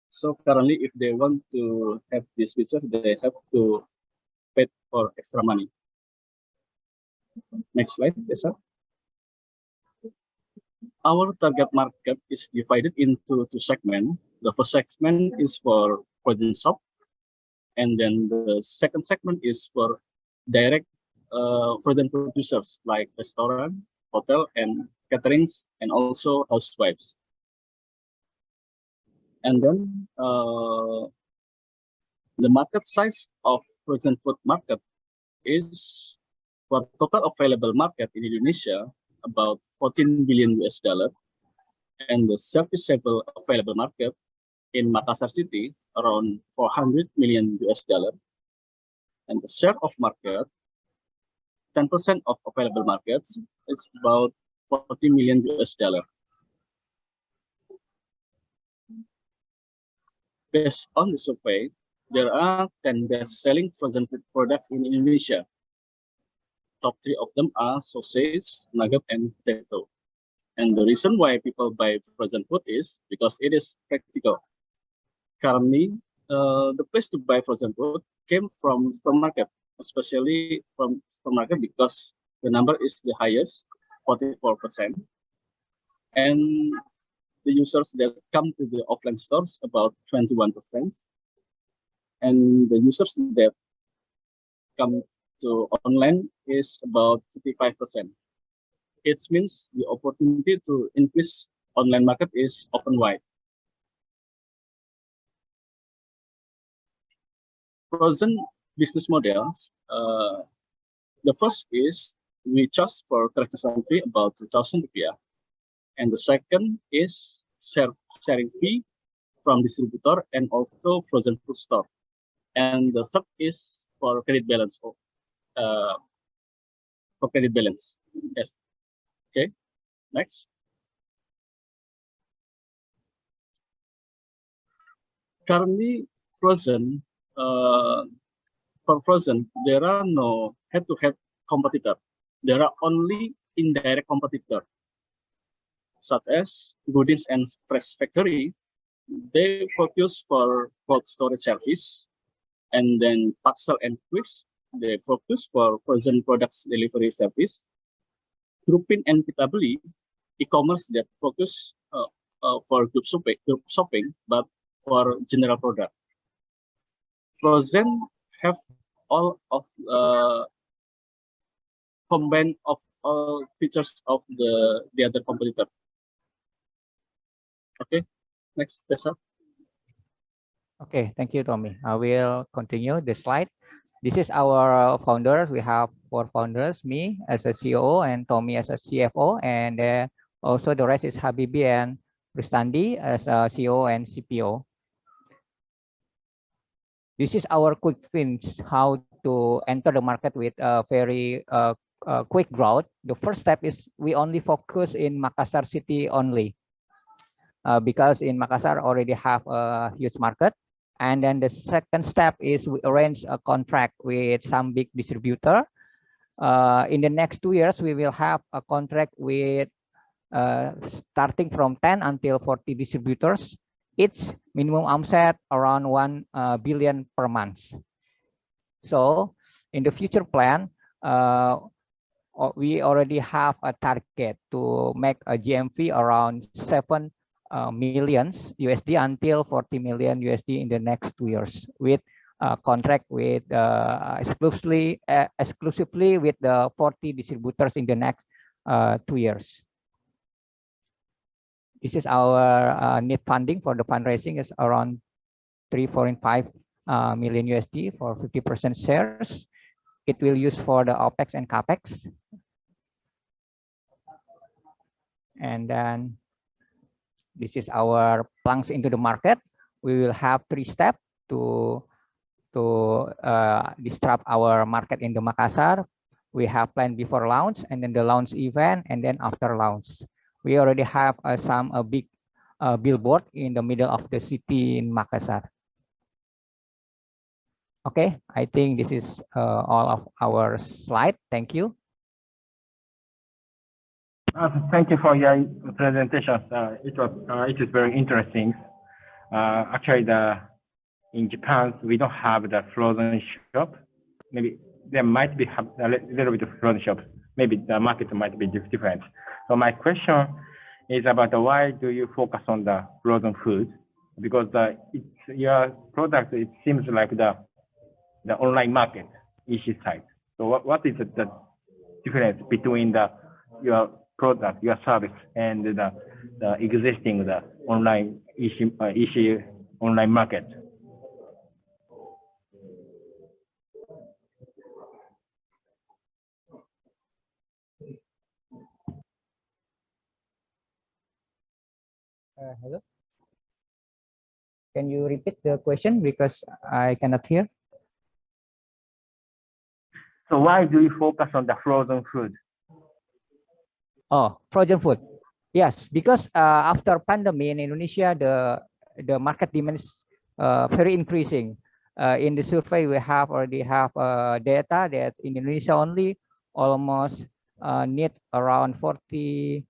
So currently, if they want to have this feature, they have to pay for extra money. Next slide, yes, sir. Our target market is divided into two segments. The first segment is for frozen shop, and then the second segment is for direct frozen producers like restaurant, hotel, and caterings, and also housewives. And then the market size of frozen food market is, for total available market in Indonesia, about 14 billion US dollar, and the serviceable available market in Makassar city around 400 million US dollar, and the share of market, 10% of available markets, is about 40 million US dollar. Based on the survey, there are 10 best-selling frozen food products in Indonesia. Top 3 of them are sausage, nugget, and potato. And the reason why people buy frozen food is because it is practical. Currently, the place to buy frozen food came from supermarket, especially from supermarket because the number is the highest, 44%. And the users that come to the offline stores about 21%. And the users that come to online is about 35%. It means the opportunity to increase online market is open wide. Frozen business models. The first is we charge for transaction fee about 2,000 rupiah, and the second is sharing fee from distributor and also frozen food store, and the third is for credit balance. For credit balance, yes. Okay, next. Currently, frozen. For frozen, there are no head-to-head competitor. There are only indirect competitor, such as Goodings and Fresh Factory. They focus for cold storage service, and then Paxel and Quiz, they focus for frozen products delivery service. Groupin and Kitabeli, e-commerce that focus for group shopping, but for general product. Frozen have all of combined of all features of the other competitor. Okay, next, Tessa. Okay, thank you, Tommy. I will continue the slide. This is our founders. We have 4 founders, me as a CEO and Tommy as a CFO, and also the rest is Habibi and Rustandi as a CEO and CPO. This is our quick wins, how to enter the market with a very quick growth. The first step is we only focus in Makassar city only, because in Makassar already have a huge market. And then the second step is we arrange a contract with some big distributor. In the next 2 years, we will have a contract with starting from 10 until 40 distributors. Each minimum offset around 1 billion per month. So in the future plan, we already have a target to make a GMV around 7 millions USD until 40 million USD in the next 2 years, with contract with exclusively with the 40 distributors in the next 2 years. This is our need funding for the fundraising is around 3.5 million USD for 50% shares. It will use for the OPEX and CAPEX. And then this is our plans into the market. We will have 3 steps to disrupt our market in the Makassar. We have planned before launch, and then the launch event, and then after launch. We already have some big billboard in the middle of the city in Makassar. Okay, I think this is all of our slide. Thank you. Thank you for your presentation. It is very interesting. Actually, in Japan we don't have the frozen shop. Maybe there might be a little bit of frozen shop. Maybe the market might be different. So my question is about why do you focus on the frozen food? Because your product, it seems like the online market EC site. So what is the difference between your product, your service, and the existing online EC online market? Hello. Can you repeat the question because I cannot hear? So why do you focus on the frozen food? Oh, frozen food. Yes, because after pandemic in Indonesia, the market demand is very increasing. In the survey, we already have data that in Indonesia only almost need around 14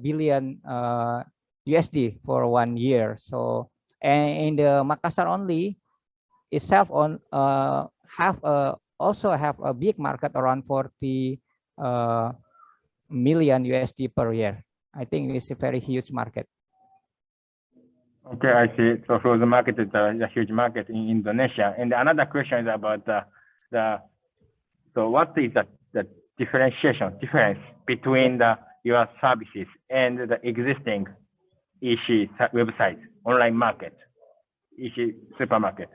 billion USD for 1 year. So, and in the Makassar only itself also have a big market around 40 million USD per year. I think it's a very huge market. Okay, I see. So frozen market is a huge market in Indonesia. And another question is about so what is the difference between your services and the existing EC website, online market, EC supermarket?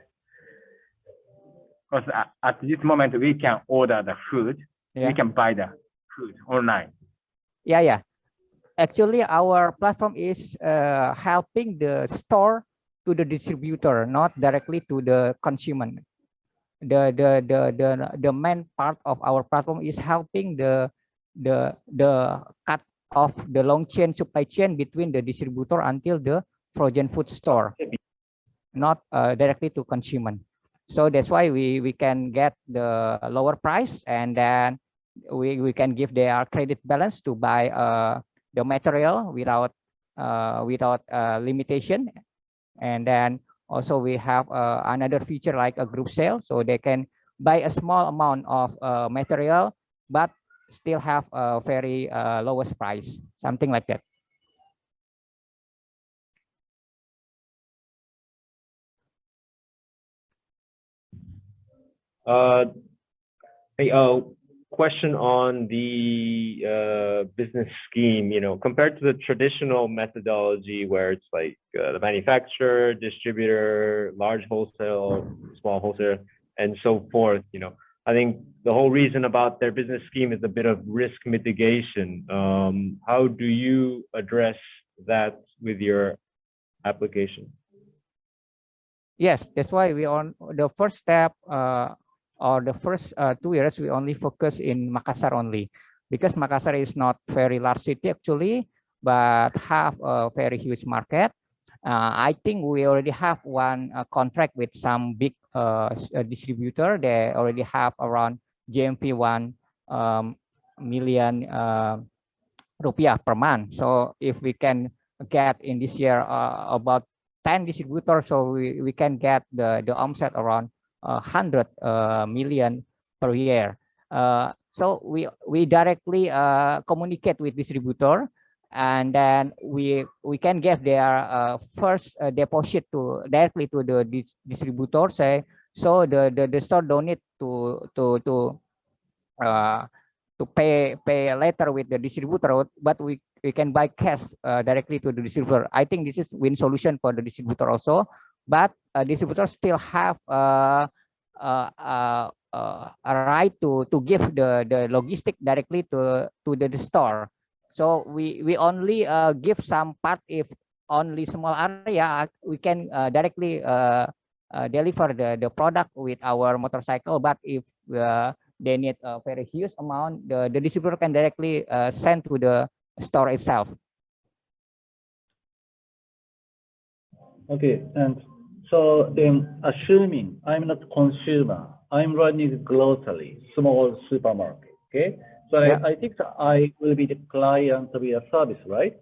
Because at this moment, we can order the food, we can buy the food online. Yeah. Actually, our platform is helping the store to the distributor, not directly to the consumer. The main part of our platform is helping the cut of the long chain supply chain between the distributor until the frozen food store, not directly to consumer. So that's why we can get the lower price, and then we can give their credit balance to buy the material without limitation. And then also we have another feature like a group sale, so they can buy a small amount of material but still have a very lowest price, something like that. Question on the business scheme, compared to the traditional methodology where it's like the manufacturer, distributor, large wholesale, small wholesale, and so forth. I think the whole reason about their business scheme is a bit of risk mitigation. How do you address that with your application? Yes, that's why we on the first step or the first 2 years, we only focus in Makassar only, because Makassar is not very large city actually, but have a very huge market. I think we already have one contract with some big distributor. They already have around GMV 1 million rupiah per month. So if we can get in this year about 10 distributors, so we can get the offset around 100 million per year. So we directly communicate with distributor, and then we can give their first deposit directly to the distributor. So the store don't need to pay later with the distributor, but we can buy cash directly to the distributor. I think this is win solution for the distributor also, but distributors still have a right to give the logistic directly to the store. So we only give some part. If only small area, we can directly deliver the product with our motorcycle. But if they need a very huge amount, the distributor can directly send to the store itself. Okay, and so then assuming I'm not consumer, I'm running grocery, small supermarket, okay? So Yeah. I think that I will be the client of your service, right?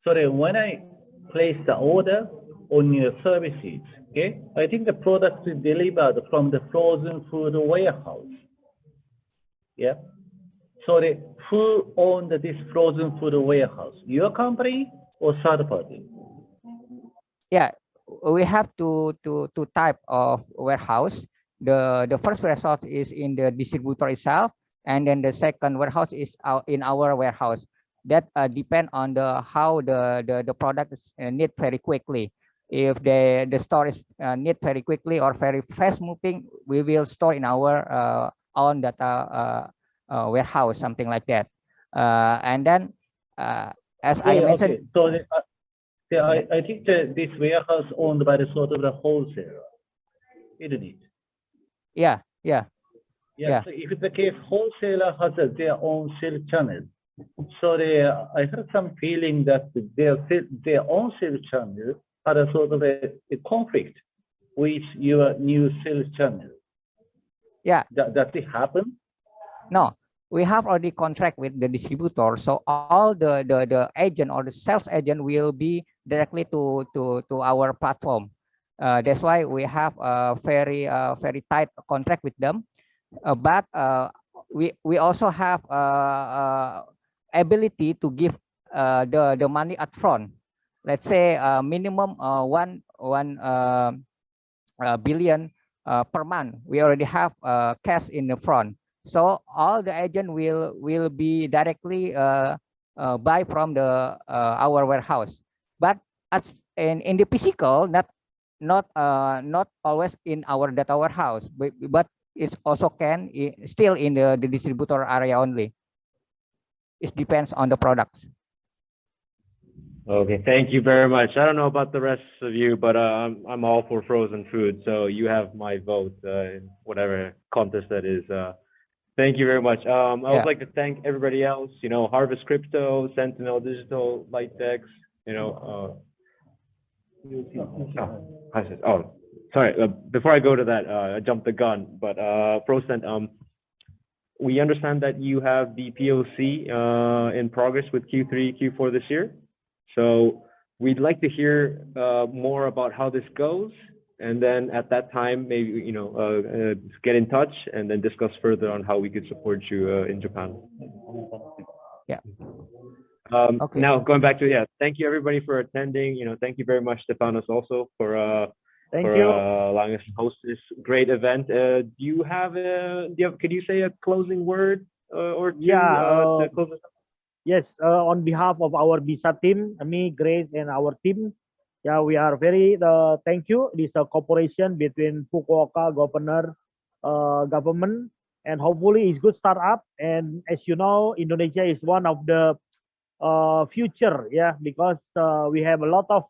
So then when I place the order on your services, okay, I think the product is delivered from the frozen food warehouse. Yeah. So who owned this frozen food warehouse? Your company or third party? Yeah, we have two type of warehouse. The first warehouse is in the distributor itself, and then the second warehouse is in our warehouse. That depend on how the product is need very quickly. If the store is need very quickly or very fast moving, we will store in our own data warehouse, something like that. And then as I mentioned, okay. So I think that this warehouse owned by the sort of the wholesaler, isn't it? Yeah. So if it's the case, wholesaler has their own sales channel. So I had some feeling that their own sales channel had a sort of a conflict with your new sales channel. Yeah. Does it happen? No, we have already contract with the distributor, so all the agent or the sales agent will be directly to our platform. That's why we have a very tight contract with them. But we also have ability to give the money upfront. Let's say minimum 1 billion per month. We already have cash in the front. So all the agent will be directly buy from the our warehouse. But as in the physical, not always in our data warehouse, but it also can still in the distributor area only. It depends on the products. Okay, thank you very much. I don't know about the rest of you, but I'm all for frozen food, so you have my vote in whatever contest that is. Thank you very much. I would like to thank everybody else, Harvest Crypto, Sentinel Digital, Lightex, sorry, before I go to that, I jumped the gun, but Procent, we understand that you have the POC in progress with Q3, Q4 this year. So we'd like to hear more about how this goes. And then at that time, maybe, get in touch and then discuss further on how we could support you in Japan. Yeah. Okay. Now going back to, thank you everybody for attending. Thank you very much, Stefanos, also for allowing us to host this great event. Could you say a closing word or two to close us up? Yes, on behalf of our BISA team, me, Grace, and our team, we are very thank you. This cooperation between Fukuoka governor government, and hopefully it's good startup. And as you know, Indonesia is one of the future, because we have a lot of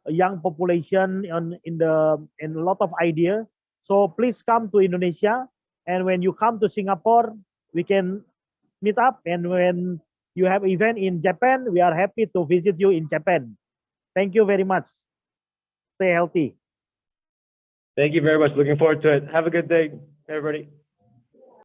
young population and a lot of idea. So please come to Indonesia, and when you come to Singapore, we can meet up. And when you have event in Japan, we are happy to visit you in Japan. Thank you very much. Stay healthy. Thank you very much. Looking forward to it. Have a good day, everybody.